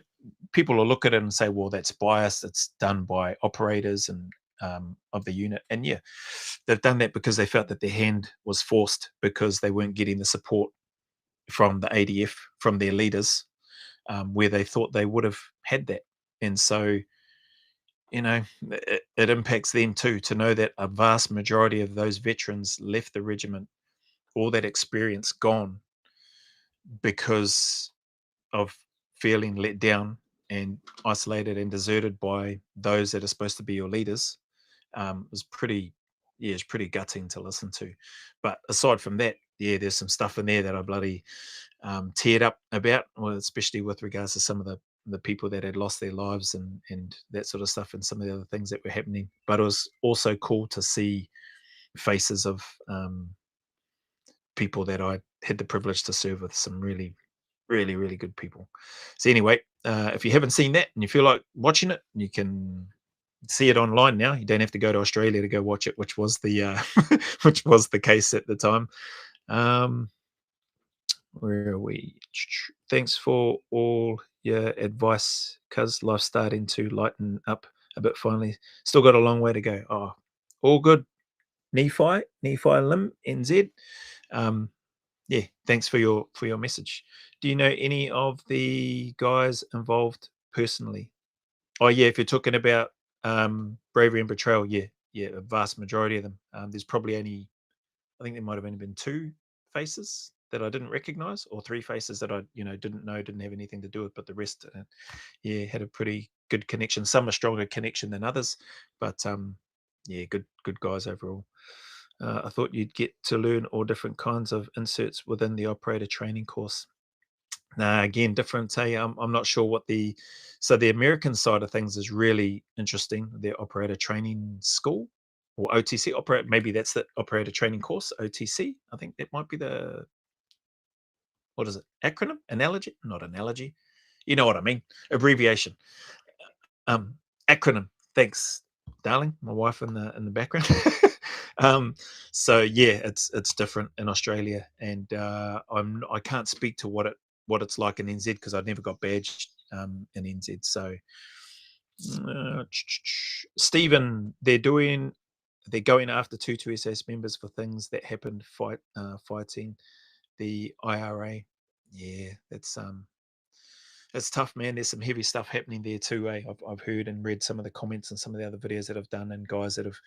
people will look at it and say, well, that's biased. It's done by operators and of the unit. And yeah, they've done that because they felt that their hand was forced because they weren't getting the support from the ADF, from their leaders, where they thought they would have had that. And so, you know, it impacts them too, to know that a vast majority of those veterans left the regiment, all that experience gone because of feeling let down and isolated and deserted by those that are supposed to be your leaders. Was pretty, yeah, it's pretty gutting to listen to. But aside from that, yeah, there's some stuff in there that I bloody teared up about, well, especially with regards to some of the people that had lost their lives and that sort of stuff, and some of the other things that were happening. But it was also cool to see faces of people that I had the privilege to serve with, some really, really, really good people. So anyway, if you haven't seen that and you feel like watching it, you can see it online now. You don't have to go to Australia to go watch it, which was the which was the case at the time. Um, where are we? Thanks for all your advice, cuz life's starting to lighten up a bit finally. Still got a long way to go. Oh, all good. Nephi Lim NZ. Um, yeah, thanks for your message. Do you know any of the guys involved personally? Oh yeah, if you're talking about Bravery and Betrayal, yeah, yeah, a vast majority of them. There's probably only, I think there might have only been two faces that I didn't recognize, or three faces that I, didn't know, didn't have anything to do with, but the rest, yeah, had a pretty good connection. Some a stronger connection than others, but yeah, good guys overall. I thought you'd get to learn all different kinds of inserts within the operator training course. Now, again, different. Hey, I'm not sure what the American side of things is really interesting. Their operator training school, or OTC operator. Maybe that's the operator training course, OTC. I think that might be the, what is it? Acronym? Analogy? Not analogy. You know what I mean? Abbreviation. Um, Acronym. Thanks, darling. My wife in the background. um, so yeah, it's different in Australia, and I can't speak to what it's like in NZ because I've never got badged in NZ. So Stephen, they're going after two SAS members for things that happened fighting the IRA. Yeah, it's tough, man. There's some heavy stuff happening there too. I've heard and read some of the comments and some of the other videos that I've done, and guys that have,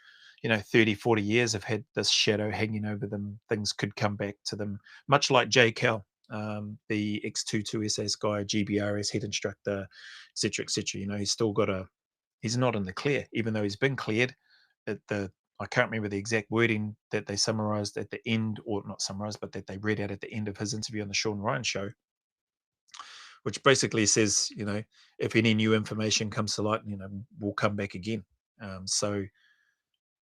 30, 40 years have had this shadow hanging over them. Things could come back to them, much like Jay Cal, the X22 SAS guy, GBRS head instructor, etc., etc. He's not in the clear, even though he's been cleared. I can't remember the exact wording that they summarized at the end, or not summarized, but that they read out at the end of his interview on the Sean Ryan show, which basically says, if any new information comes to light, we'll come back again. So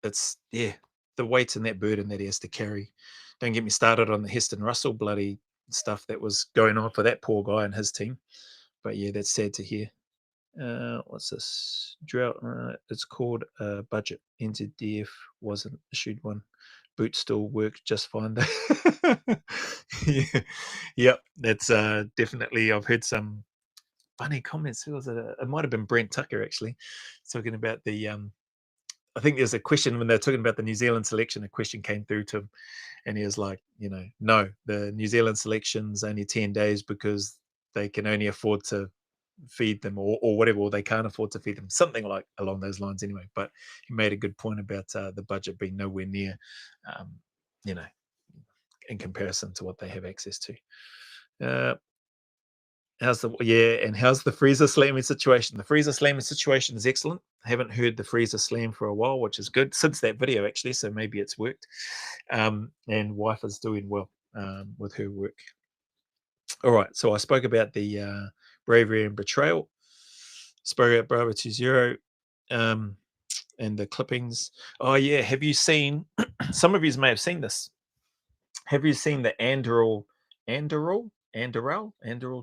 it's, yeah, the weight and that burden that he has to carry. Don't get me started on the Heston Russell bloody stuff that was going on for that poor guy and his team. But yeah, that's sad to hear. What's this? Drought. It's called budget. NZDF wasn't issued one. Boot still works just fine. Yeah, yep. That's definitely. I've heard some funny comments. Who was it? It might have been Brent Tucker actually, talking about the. I think there's a question when they're talking about the New Zealand selection. A question came through to him, and he was like, no, the New Zealand selection's only 10 days because they can only afford to feed them, or whatever, or they can't afford to feed them, something like along those lines anyway. But he made a good point about the budget being nowhere near, um, you know, in comparison to what they have access to. And how's the freezer slamming situation? The freezer slamming situation is excellent. I haven't heard the freezer slam for a while, which is good since that video actually. So maybe it's worked. And wife is doing well with her work. All right. So I spoke about the bravery and betrayal. Spoke about Bravo 20 and the clippings. Oh yeah. Have you seen? Some of you may have seen this. Have you seen the Anduril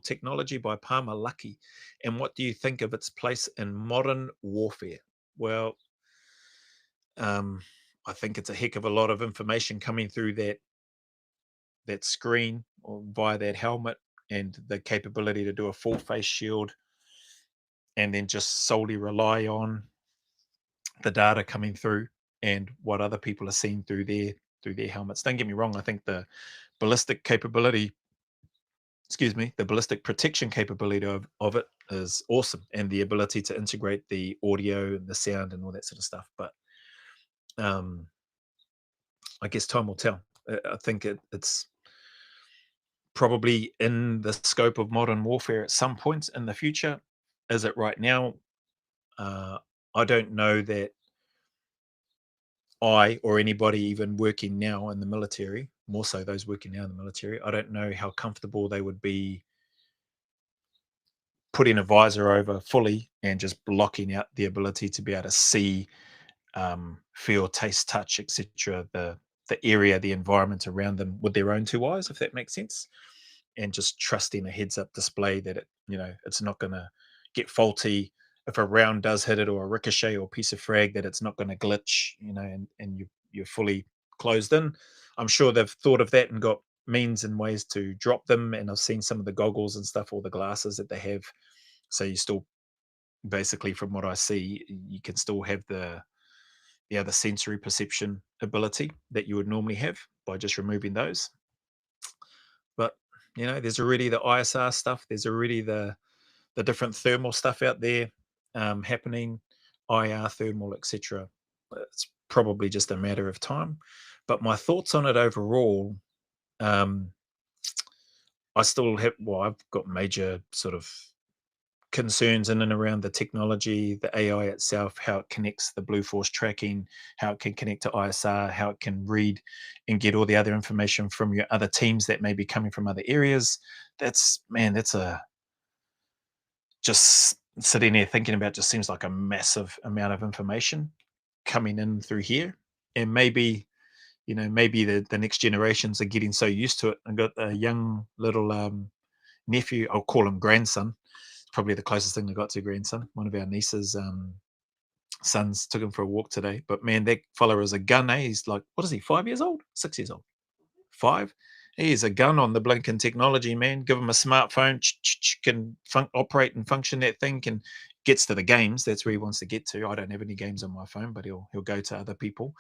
technology by Palmer Luckey? And what do you think of its place in modern warfare? Well, I think it's a heck of a lot of information coming through that screen or via that helmet, and the capability to do a full face shield and then just solely rely on the data coming through and what other people are seeing through their helmets. Don't get me wrong, I think the ballistic capability, excuse me, the ballistic protection capability of it is awesome, and the ability to integrate the audio and the sound and all that sort of stuff. But I guess time will tell. I think it's probably in the scope of modern warfare at some point in the future. Is it right now? I don't know that I or anybody even working now in the military, more so those working now in the military, I don't know how comfortable they would be putting a visor over fully and just blocking out the ability to be able to see, feel, taste, touch, etc. The area, the environment around them with their own two eyes, if that makes sense, and just trusting a heads-up display that it's not going to get faulty if a round does hit it, or a ricochet or piece of frag, that it's not going to glitch, and you're fully closed in. I'm sure they've thought of that and got means and ways to drop them, and I've seen some of the goggles and stuff, or the glasses that they have, so you still, basically from what I see, you can still have the other sensory perception ability that you would normally have by just removing those. But there's already the ISR stuff, there's already the different thermal stuff out there happening, IR thermal, etc. It's probably just a matter of time. But my thoughts on it overall, um, I still have, well, I've got major sort of concerns in and around the technology, the AI itself, how it connects the Blue Force tracking, how it can connect to ISR, how it can read and get all the other information from your other teams that may be coming from other areas. That's a, just sitting there thinking about, just seems like a massive amount of information coming in through here. And maybe the next generations are getting so used to it. I got a young little nephew, I'll call him grandson, probably the closest thing I got to grandson. One of our nieces' sons took him for a walk today. But man, that fella is a gun. He's like, what is he? 5 years old? 6 years old? 5? He is a gun on the blinking technology, man. Give him a smartphone, can operate and function that thing. Can gets to the games. That's where he wants to get to. I don't have any games on my phone, but he'll go to other people.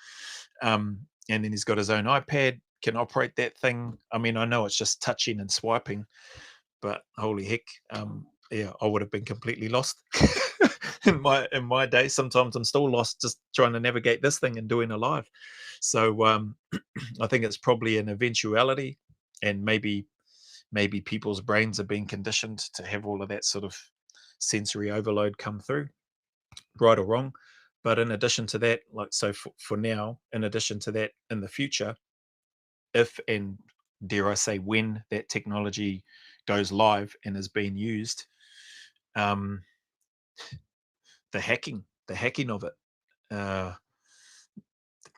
And then he's got his own iPad. Can operate that thing. I mean, I know it's just touching and swiping, but holy heck, yeah, I would have been completely lost in my day. Sometimes I'm still lost just trying to navigate this thing and doing a live. So I think it's probably an eventuality, and maybe people's brains are being conditioned to have all of that sort of sensory overload come through, right or wrong. But in addition to that, like, so for now, in addition to that, in the future, if and dare I say when that technology goes live and is being used, um, the hacking of it. Uh,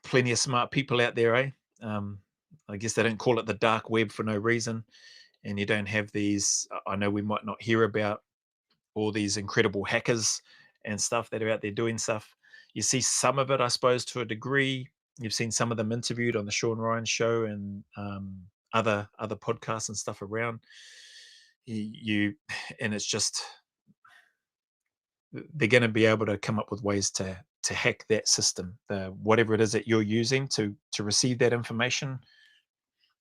Plenty of smart people out there, eh? I guess they don't call it the dark web for no reason. And you don't have these. I know we might not hear about all these incredible hackers and stuff that are out there doing stuff. You see some of it, I suppose, to a degree. You've seen some of them interviewed on the Sean Ryan show and other podcasts and stuff around. You and it's just, they're going to be able to come up with ways to hack that system, the whatever it is that you're using to receive that information.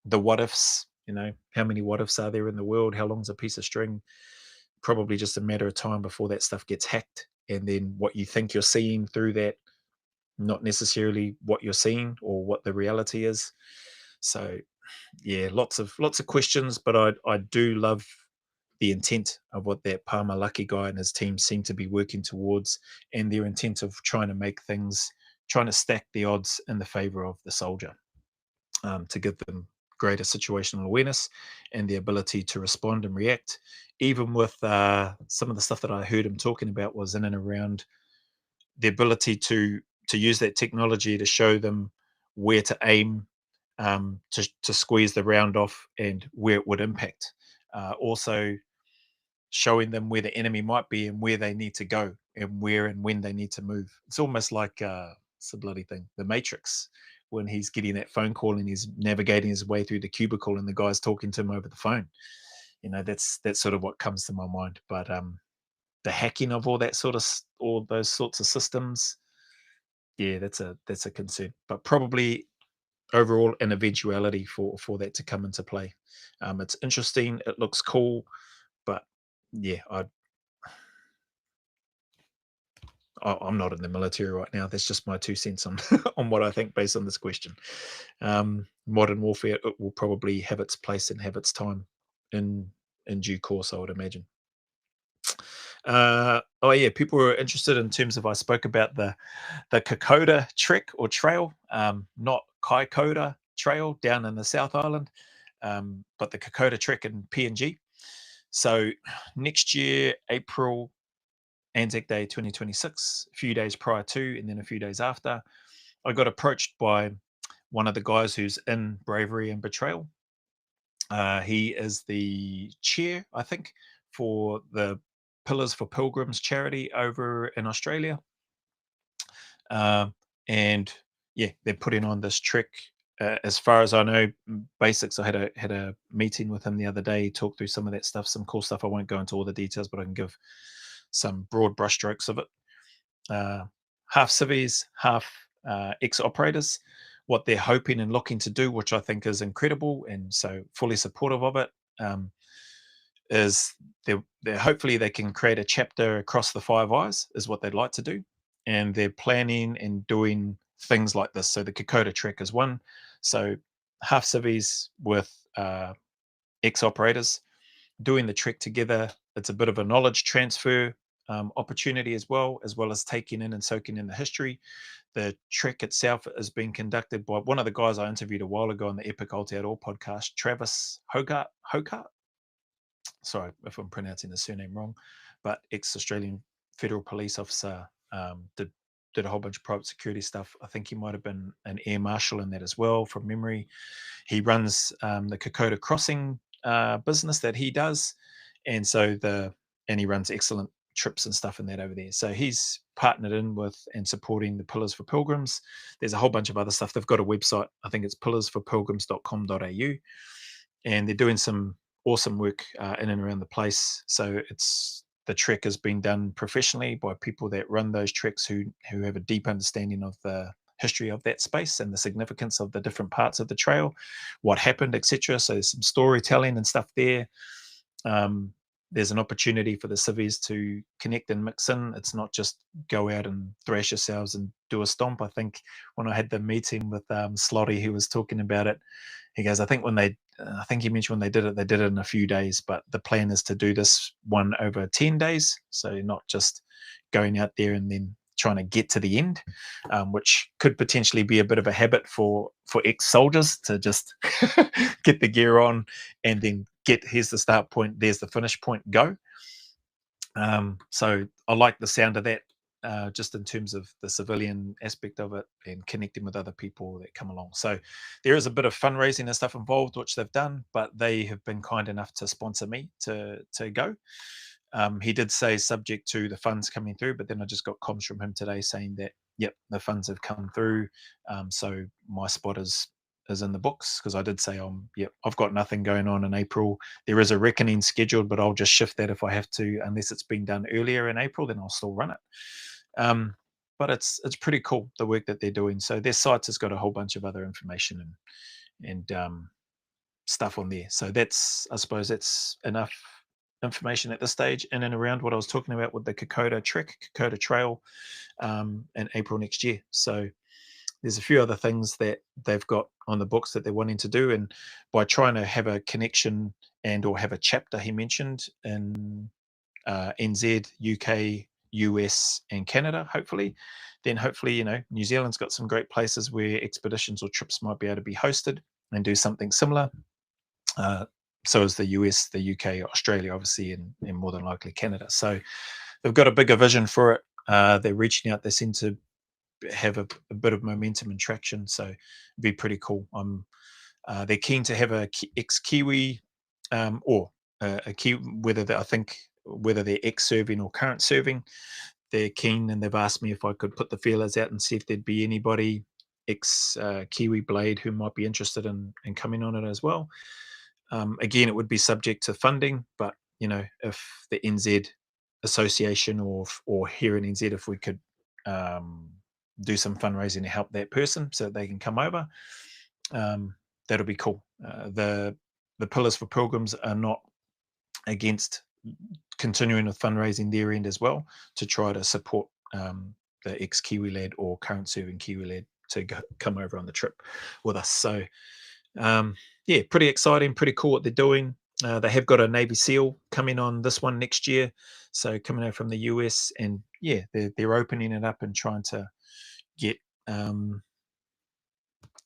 The what ifs, how many what ifs are there in the world? How long's a piece of string? Probably just a matter of time before that stuff gets hacked, and then what you think you're seeing through that, not necessarily what you're seeing or what the reality is. So yeah, lots of questions, but I do love the intent of what that Palmer Lucky guy and his team seem to be working towards, and their intent of trying to make things, trying to stack the odds in the favor of the soldier, to give them greater situational awareness and the ability to respond and react. Even with some of the stuff that I heard him talking about was in and around the ability to use that technology to show them where to aim, to squeeze the round off and where it would impact. Also showing them where the enemy might be and where they need to go and where and when they need to move. It's almost like it's a bloody thing, the Matrix, when he's getting that phone call and he's navigating his way through the cubicle and the guy's talking to him over the phone. That's sort of what comes to my mind. But the hacking of all that sort of all those sorts of systems, yeah, that's a concern. But probably overall an eventuality for that to come into play. It's interesting. It looks cool, but yeah, I'm not in the military right now. That's just my 2 cents on on what I think based on this question. Modern warfare, it will probably have its place and have its time in due course, I would imagine. Oh yeah, people were interested in terms of, I spoke about the Kokoda Trek or Trail, not Kaikoura Trail down in the South Island, but the Kokoda Trek in PNG. So next year, April, Anzac Day 2026, a few days prior to, and then a few days after, I got approached by one of the guys who's in Bravery and Betrayal. He is the chair, I think, for the Pillars for Pilgrims charity over in Australia. And yeah, they're putting on this trek. As far as I know, basics. I had a meeting with him the other day, talked through some of that stuff, some cool stuff. I won't go into all the details, but I can give some broad brushstrokes of it. Half civvies, half ex-operators. What they're hoping and looking to do, which I think is incredible, and so fully supportive of it, is they're hopefully they can create a chapter across the Five Eyes, is what they'd like to do, and they're planning and doing things like this. So the Kokoda Trek is one. So half civvies with ex-operators doing the trek together. It's a bit of a knowledge transfer opportunity as well as taking in and soaking in the history. The trek itself is being conducted by one of the guys I interviewed a while ago on the Epic Alt Outdoor podcast, Travis Hogart. Sorry if I'm pronouncing the surname wrong, but ex-Australian Federal Police officer, did a whole bunch of private security stuff. I think he might have been an air marshal in that as well, from memory. He runs the Kokoda Crossing business that he does, and he runs excellent trips and stuff in that over there. So he's partnered in with and supporting the Pillars for Pilgrims. There's a whole bunch of other stuff. They've got a website. I think it's pillarsforpilgrims.com.au, and they're doing some awesome work in and around the place. So the trek has been done professionally by people that run those treks who have a deep understanding of the history of that space and the significance of the different parts of the trail, what happened, etc. So there's some storytelling and stuff there. There's an opportunity for the civvies to connect and mix in. It's not just go out and thrash yourselves and do a stomp. I think when I had the meeting with Slotty, he was talking about it. He goes, I think he mentioned when they did it in a few days, but the plan is to do this one over 10 days. So not just going out there and then trying to get to the end, which could potentially be a bit of a habit for ex-soldiers to just get the gear on and then here's the start point, there's the finish point, go. So I like the sound of that, just in terms of the civilian aspect of it and connecting with other people that come along. So there is a bit of fundraising and stuff involved, which they've done, but they have been kind enough to sponsor me to go. He did say subject to the funds coming through, but then I just got comms from him today saying that, yep, the funds have come through. So my spot is in the books, because I did say, I've got nothing going on in April. There is a reckoning scheduled, but I'll just shift that if I have to, unless it's been done earlier in April, then I'll still run it. But it's pretty cool, the work that they're doing. So their site has got a whole bunch of other information and stuff on there. So I suppose that's enough information at this stage in and around what I was talking about with the Kokoda Trek, Kokoda Trail, in April next year. So there's a few other things that they've got on the books that they're wanting to do, and by trying to have a connection and or have a chapter, he mentioned, in NZ, UK, US, and Canada, hopefully, then hopefully, New Zealand's got some great places where expeditions or trips might be able to be hosted and do something similar. So is the US, the UK, Australia, obviously, and more than likely Canada. So they've got a bigger vision for it. They're reaching out. They seem to have a bit of momentum and traction. So it'd be pretty cool. They're keen to have a ex-Kiwi or a Kiwi, I think whether they're ex-serving or current serving, they're keen, and they've asked me if I could put the feelers out and see if there'd be anybody ex Kiwi Blade who might be interested in coming on it as well. Again, it would be subject to funding, but if the NZ Association or here in NZ, if we could um, do some fundraising to help that person so that they can come over, that'll be cool. The Pillars for Pilgrims are not against continuing with fundraising their end as well to try to support the ex-Kiwi lad or current serving Kiwi lad to come over on the trip with us. So yeah, pretty exciting, pretty cool what they're doing. They have got a Navy SEAL coming on this one next year, so coming out from the US, and yeah, they're opening it up and trying to get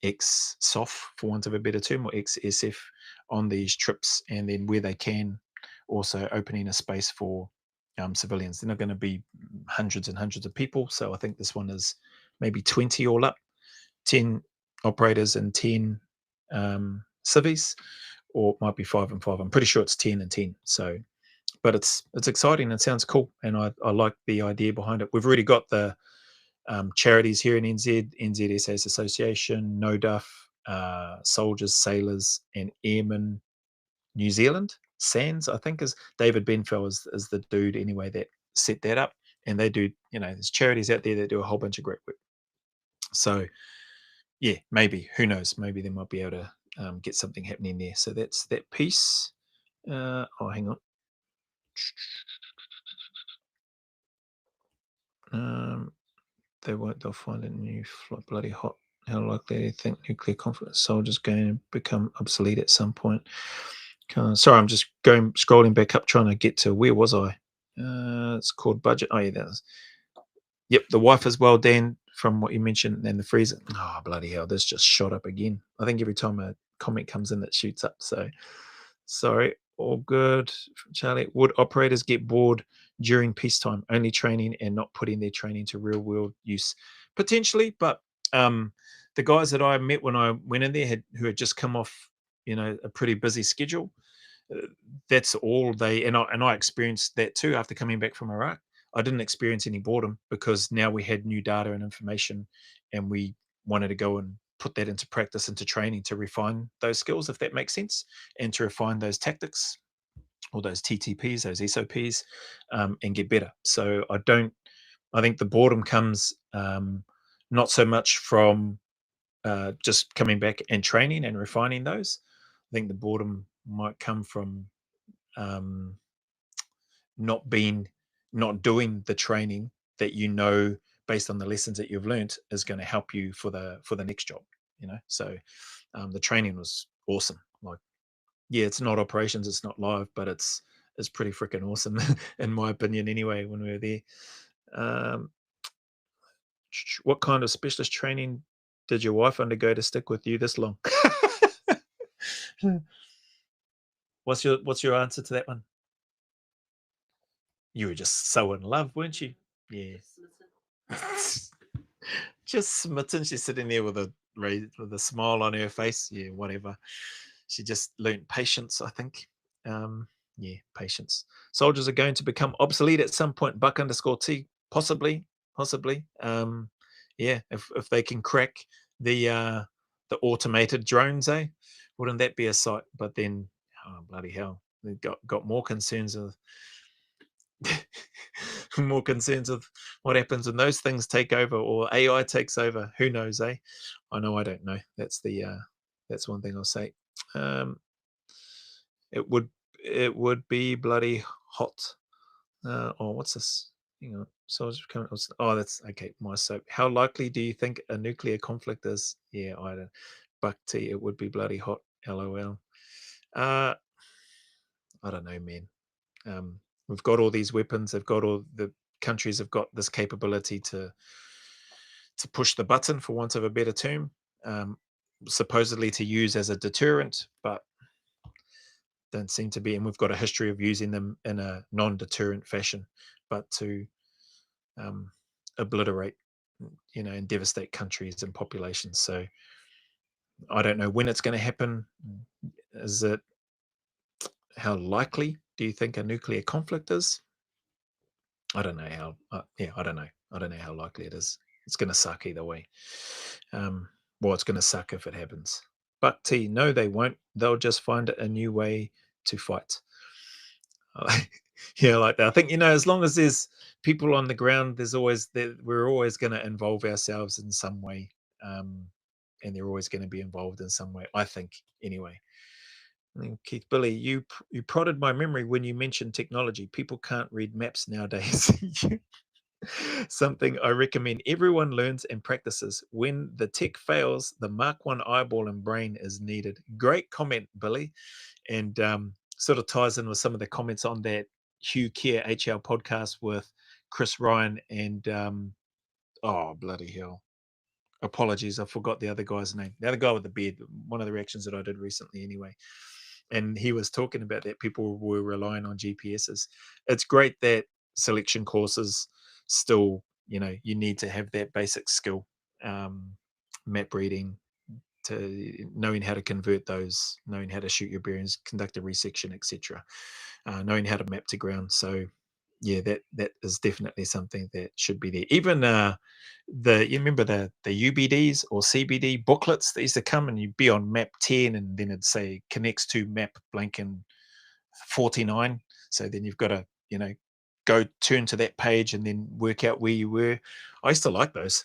ex-SOF, for want of a better term, or ex-SF on these trips, and then where they can, also opening a space for civilians. They're not going to be hundreds and hundreds of people, so I think this one is maybe 20 all up, 10 operators and 10 civies, or it might be 5 and 5. I'm pretty sure it's 10 and 10. So, but it's exciting. It sounds cool, and I like the idea behind it. We've already got the charities here in NZ, NZSA's Association, No Duff, Soldiers, Sailors, and Airmen New Zealand. SANS, I think, is David Benfell is the dude anyway that set that up, and they do. There's charities out there that do a whole bunch of great work. So yeah, maybe, who knows? Maybe they might be able to get something happening there. So that's that piece. Oh, hang on. They'll find a new bloody hot. How likely do you think nuclear confidence soldiers going to become obsolete at some point? Sorry, I'm just scrolling back up, trying to get to where was I? It's called budget. Oh yeah, that was. Yep, the wife as well, Dan, from what you mentioned, and the freezer. Oh, bloody hell, this just shot up again. I think every time a comment comes in, it shoots up. So, sorry, all good. Charlie, would operators get bored during peacetime, only training and not putting their training to real world use? Potentially, but the guys that I met when I went in there who had just come off, a pretty busy schedule. That's all they and I experienced that too after coming back from Iraq. I didn't experience any boredom because now we had new data and information, and we wanted to go and put that into practice, into training to refine those skills, if that makes sense, and to refine those tactics or those TTPs, those SOPs, and get better. So I think the boredom comes not so much from just coming back and training and refining those. I think the boredom might come from um, not doing the training that based on the lessons that you've learned is going to help you for the next job. So the training was awesome. Like, yeah, it's not operations, it's not live, but it's pretty freaking awesome in my opinion. Anyway, when we were there, um, what kind of specialist training did your wife undergo to stick with you this long? What's your answer to that one? You were just so in love, weren't you? Yeah. Just smitten. She's sitting there with a smile on her face. Yeah, whatever. She just learnt patience, I think. Yeah, patience. Soldiers are going to become obsolete at some point. Buck_T, possibly, possibly. Yeah, if they can crack the automated drones, wouldn't that be a sight? But then, oh bloody hell, they've got more concerns of more concerns of what happens when those things take over or AI takes over. Who knows, eh? I know I don't know. That's one thing I'll say. Um, it would be bloody hot. Oh, what's this? Hang on. soldiers becoming. Oh, that's okay. My soap. How likely do you think a nuclear conflict is? Yeah, I don't. Buck T. It would be bloody hot. LOL. Uh, I don't know, man. We've got all these weapons. They've got all the countries have got this capability to push the button, for want of a better term, um, supposedly to use as a deterrent, but don't seem to be. And we've got a history of using them in a non-deterrent fashion, but to um, obliterate, and devastate countries and populations. So I don't know when it's going to happen. Is it How likely do you think a nuclear conflict is? I don't know how. Yeah, I don't know. I don't know how likely it is. It's going to suck either way. Well, it's going to suck if it happens. But T, no, they won't. They'll just find a new way to fight. Yeah, like that. I think as long as there's people on the ground, we're always going to involve ourselves in some way, and they're always going to be involved in some way. I think anyway. And Keith Billy, you prodded my memory when you mentioned technology. People can't read maps nowadays. Something I recommend everyone learns and practices. When the tech fails, the Mark One eyeball and brain is needed. Great comment, Billy, and sort of ties in with some of the comments on that Hugh Care HL podcast with Chris Ryan and oh bloody hell. Apologies, I forgot the other guy's name. The other guy with the beard, one of the reactions that I did recently anyway. And he was talking about that people were relying on GPSs. It's great that selection courses still, you need to have that basic skill, map reading, to knowing how to convert those, knowing how to shoot your bearings, conduct a resection, etc., knowing how to map to ground. So yeah, that is definitely something that should be there. Even you remember the UBDs or CBD booklets that used to come, and you'd be on map 10 and then it'd say connects to map blank and 49. So then you've got to, go turn to that page and then work out where you were. I used to like those.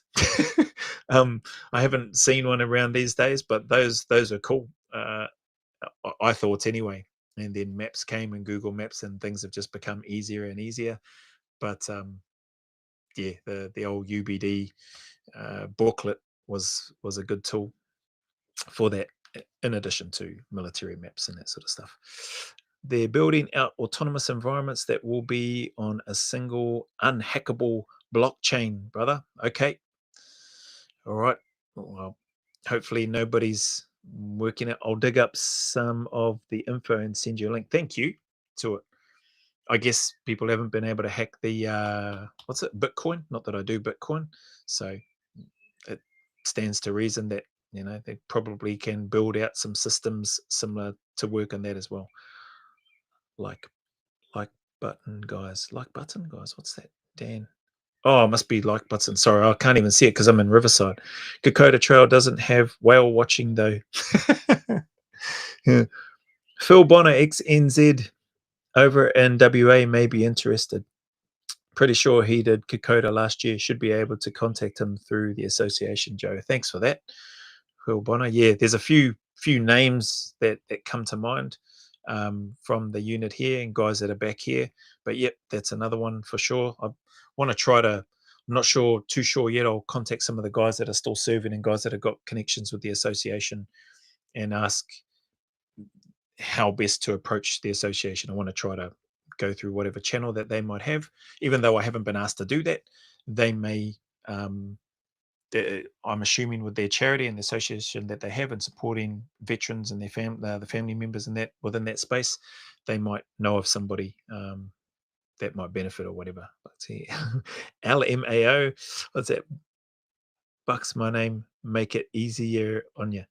I haven't seen one around these days, but those are cool. I thought anyway. And then maps came and Google Maps, and things have just become easier and easier. But yeah, the old UBD booklet was a good tool for that, in addition to military maps and that sort of stuff. They're building out autonomous environments that will be on a single unhackable blockchain, brother. Okay. All right. Well, hopefully nobody's working it. I'll dig up some of the info and send you a link. Thank you to it. I guess people haven't been able to hack the what's it, Bitcoin? Not that I do Bitcoin, so it stands to reason that they probably can build out some systems similar to work on that as well. Like like button guys. What's that, Dan? Oh, it must be like button. Sorry, I can't even see it because I'm in Riverside. Kokoda Trail doesn't have whale watching though. Yeah. Phil Bonner XNZ over in WA may be interested. Pretty sure he did Kokoda last year. Should be able to contact him through the association, Joe. Thanks for that, Phil Bonner. Yeah, there's a few names that come to mind from the unit here and guys that are back here. But yep, that's another one for sure. I want to try to. I'm not too sure yet. I'll contact some of the guys that are still serving and guys that have got connections with the association and ask how best to approach the association. I want to try to go through whatever channel that they might have, even though I haven't been asked to do that. They may, I'm assuming with their charity and the association that they have and supporting veterans and the family members in that within that space, they might know of somebody that might benefit or whatever. Let's see, LMAO, what's that? Buck's my name. Make it easier on you.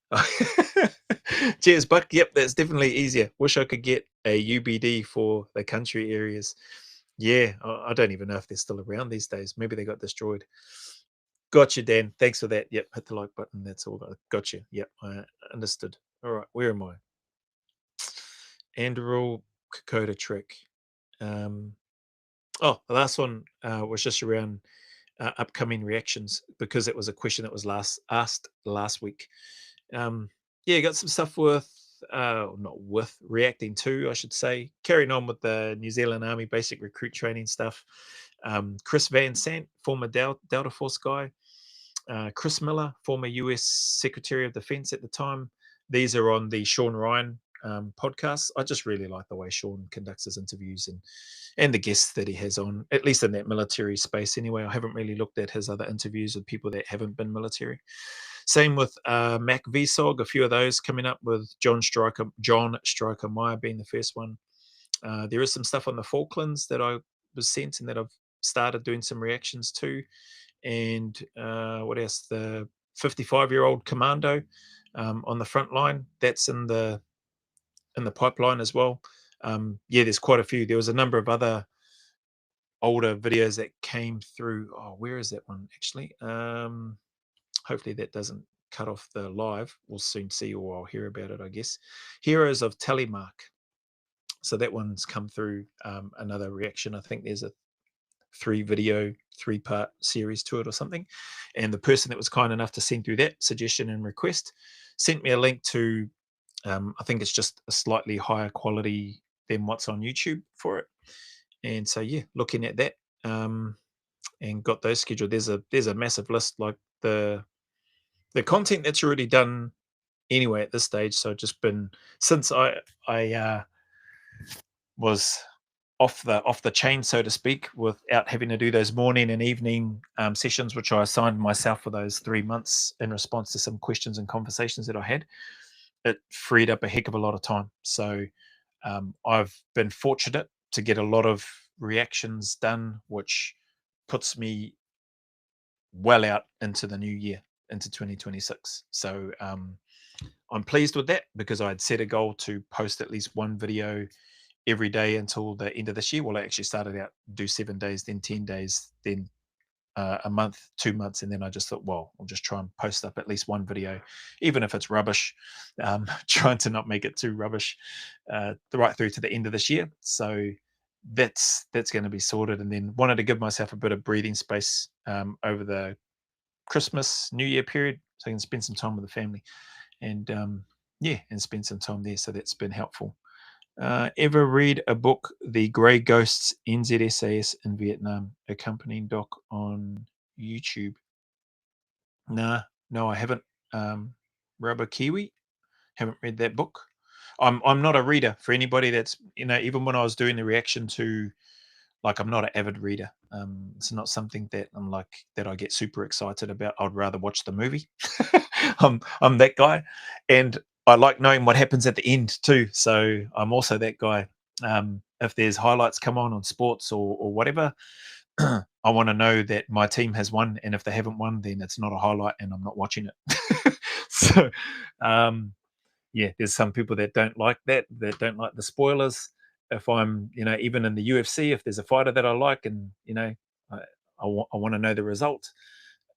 Cheers, Buck. Yep, that's definitely easier. Wish I could get a UBD for the country areas. Yeah, I don't even know if they're still around these days. Maybe they got destroyed. Gotcha, Dan. Thanks for that. Yep, hit the like button. That's all. Gotcha. Yep, I understood. All right, where am I? Andrew Kokoda trick. Oh, the last one was just around upcoming reactions because it was a question that was asked last week. Yeah, got some stuff not with reacting to, I should say, carrying on with the New Zealand Army basic recruit training stuff. Chris Van Sant, former Delta Force guy. Chris Miller, former US Secretary of Defense at the time. These are on the Sean Ryan podcast. I just really like the way Sean conducts his interviews and the guests that he has on, at least in that military space anyway. I haven't really looked at his other interviews with people that haven't been military. Same with Mac Vsog, a few of those coming up with John Stryker Meyer being the first one. There is some stuff on the Falklands that I was sent and that I've started doing some reactions to. And what else? The 55-year-old commando on the front line. That's in the pipeline as well. Yeah, there's quite a few. There was a number of other older videos that came through. Oh, where is that one actually? Hopefully that doesn't cut off the live. We'll soon see, or I'll hear about it, I guess. Heroes of Telemark. So that one's come through. Another reaction. I think there's a 3-part series to it or something. And the person that was kind enough to send through that suggestion and request sent me a link to, I think it's just a slightly higher quality than what's on YouTube for it. And so, yeah, looking at that and got those scheduled. There's a massive list, like the content that's already done anyway at this stage. So just been, since I was off the chain, so to speak, without having to do those morning and evening sessions, which I assigned myself for those 3 months in response to some questions and conversations that I had. It freed up a heck of a lot of time. So I've been fortunate to get a lot of reactions done, which puts me well out into the new year, into 2026. So I'm pleased with that, because I'd set a goal to post at least one video every day until the end of this year. Well, I actually started out do 7 days, then 10 days, then a month, 2 months, and then I just thought, well, I'll just try and post up at least one video, even if it's rubbish. Trying to not make it too rubbish, right through to the end of this year. So that's going to be sorted, and then wanted to give myself a bit of breathing space over the Christmas, New Year period, so I can spend some time with the family, and and spend some time there. So that's been helpful. Ever read a book, The Grey Ghosts NZSAS in Vietnam, accompanying doc on YouTube? Nah, no, I haven't. Rubber Kiwi, haven't read that book. I'm not a reader. For anybody that's, even when I was doing the reaction to, like, I'm not an avid reader. It's not something that I'm like, that I get super excited about. I'd rather watch the movie. I'm that guy, and I like knowing what happens at the end too. So I'm also that guy. If there's highlights come on sports or whatever, I want to know that my team has won, and if they haven't won, then it's not a highlight, and I'm not watching it. So, yeah, there's some people that don't like that don't like the spoilers. If I'm, even in the UFC, if there's a fighter that I like, and I want to know the result,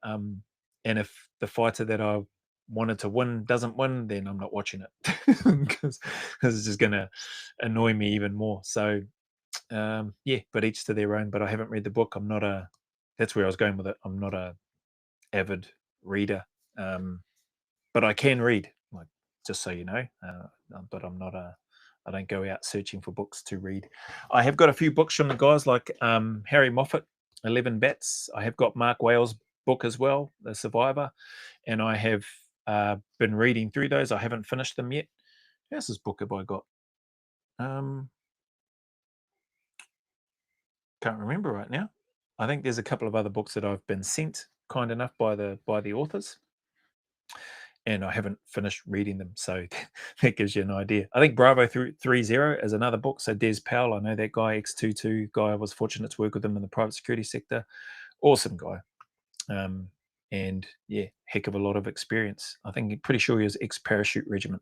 and if the fighter that I wanted to win doesn't win, then I'm not watching it, because it's just going to annoy me even more. So yeah, but each to their own. But I haven't read the book. I'm not a. That's where I was going with it. I'm not a avid reader, but I can read. Like, just so you know. But I'm not a. I don't go out searching for books to read. I have got a few books from the guys like Harry Moffat, 11 Bats. I have got Mark Wales' book as well, The Survivor, and I have been reading through those. I haven't finished them yet. What else's book have I got? Can't remember right now. I think there's a couple of other books that I've been sent, kind enough, by the authors, and I haven't finished reading them. So that gives you an idea. I think Bravo 30 is another book. So Des Powell, I know that guy, X22 guy. I was fortunate to work with him in the private security sector. Awesome guy. And yeah, heck of a lot of experience. I think, pretty sure he was ex-parachute regiment.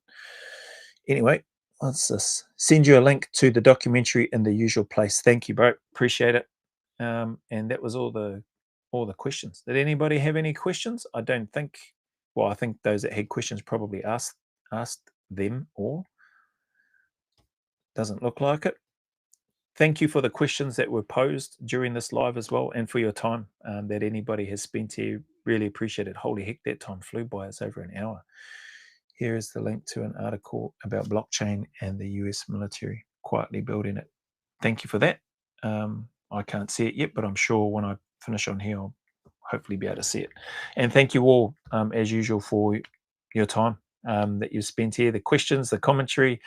Anyway, let's just send you a link to the documentary in the usual place. Thank you, bro. Appreciate it. And that was all the questions. Did anybody have any questions? I don't think. Well, I think those that had questions probably asked them, or doesn't look like it. Thank you for the questions that were posed during this live as well, and for your time that anybody has spent here. Really appreciate it. Holy heck, that time flew by. It's over an hour. Here is the link to an article about blockchain and the US military quietly building it. Thank you for that. I can't see it yet, but I'm sure when I finish on here, I'll hopefully be able to see it. And thank you all, as usual, for your time that you've spent here, the questions, the commentary,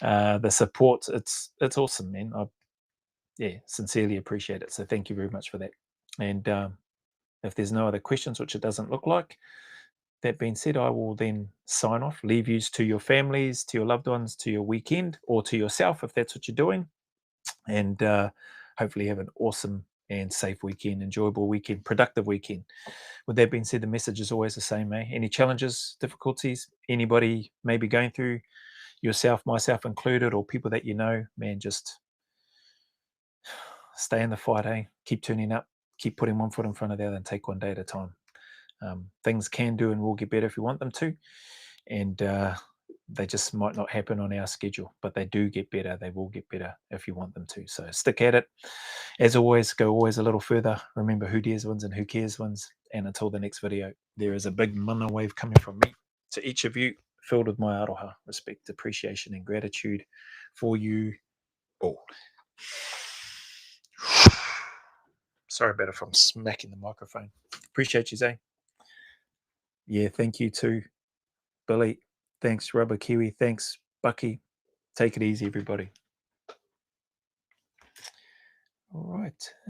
the support. It's awesome, man. I sincerely appreciate it. So thank you very much for that. And if there's no other questions, which it doesn't look like, that being said, I will then sign off, leave yous to your families, to your loved ones, to your weekend, or to yourself if that's what you're doing. And hopefully have an awesome and safe weekend, enjoyable weekend, productive weekend. With that being said, the message is always the same, eh? Any challenges, difficulties, anybody may be going through, yourself, myself included, or people that you know, man, just stay in the fight, eh? Keep turning up, keep putting one foot in front of the other, and take one day at a time. Things can do and will get better if you want them to, and they just might not happen on our schedule, but they do get better. They will get better if you want them to. So stick at it. As always, go always a little further. Remember, who dares wins and who cares wins. And until the next video, there is a big mana wave coming from me to each of you, filled with my aroha, respect, appreciation, and gratitude for you all. Sorry about if I'm smacking the microphone. Appreciate you, Zay. Yeah, thank you too, Billy. Thanks, Rubber Kiwi. Thanks, Bucky. Take it easy, everybody. All right.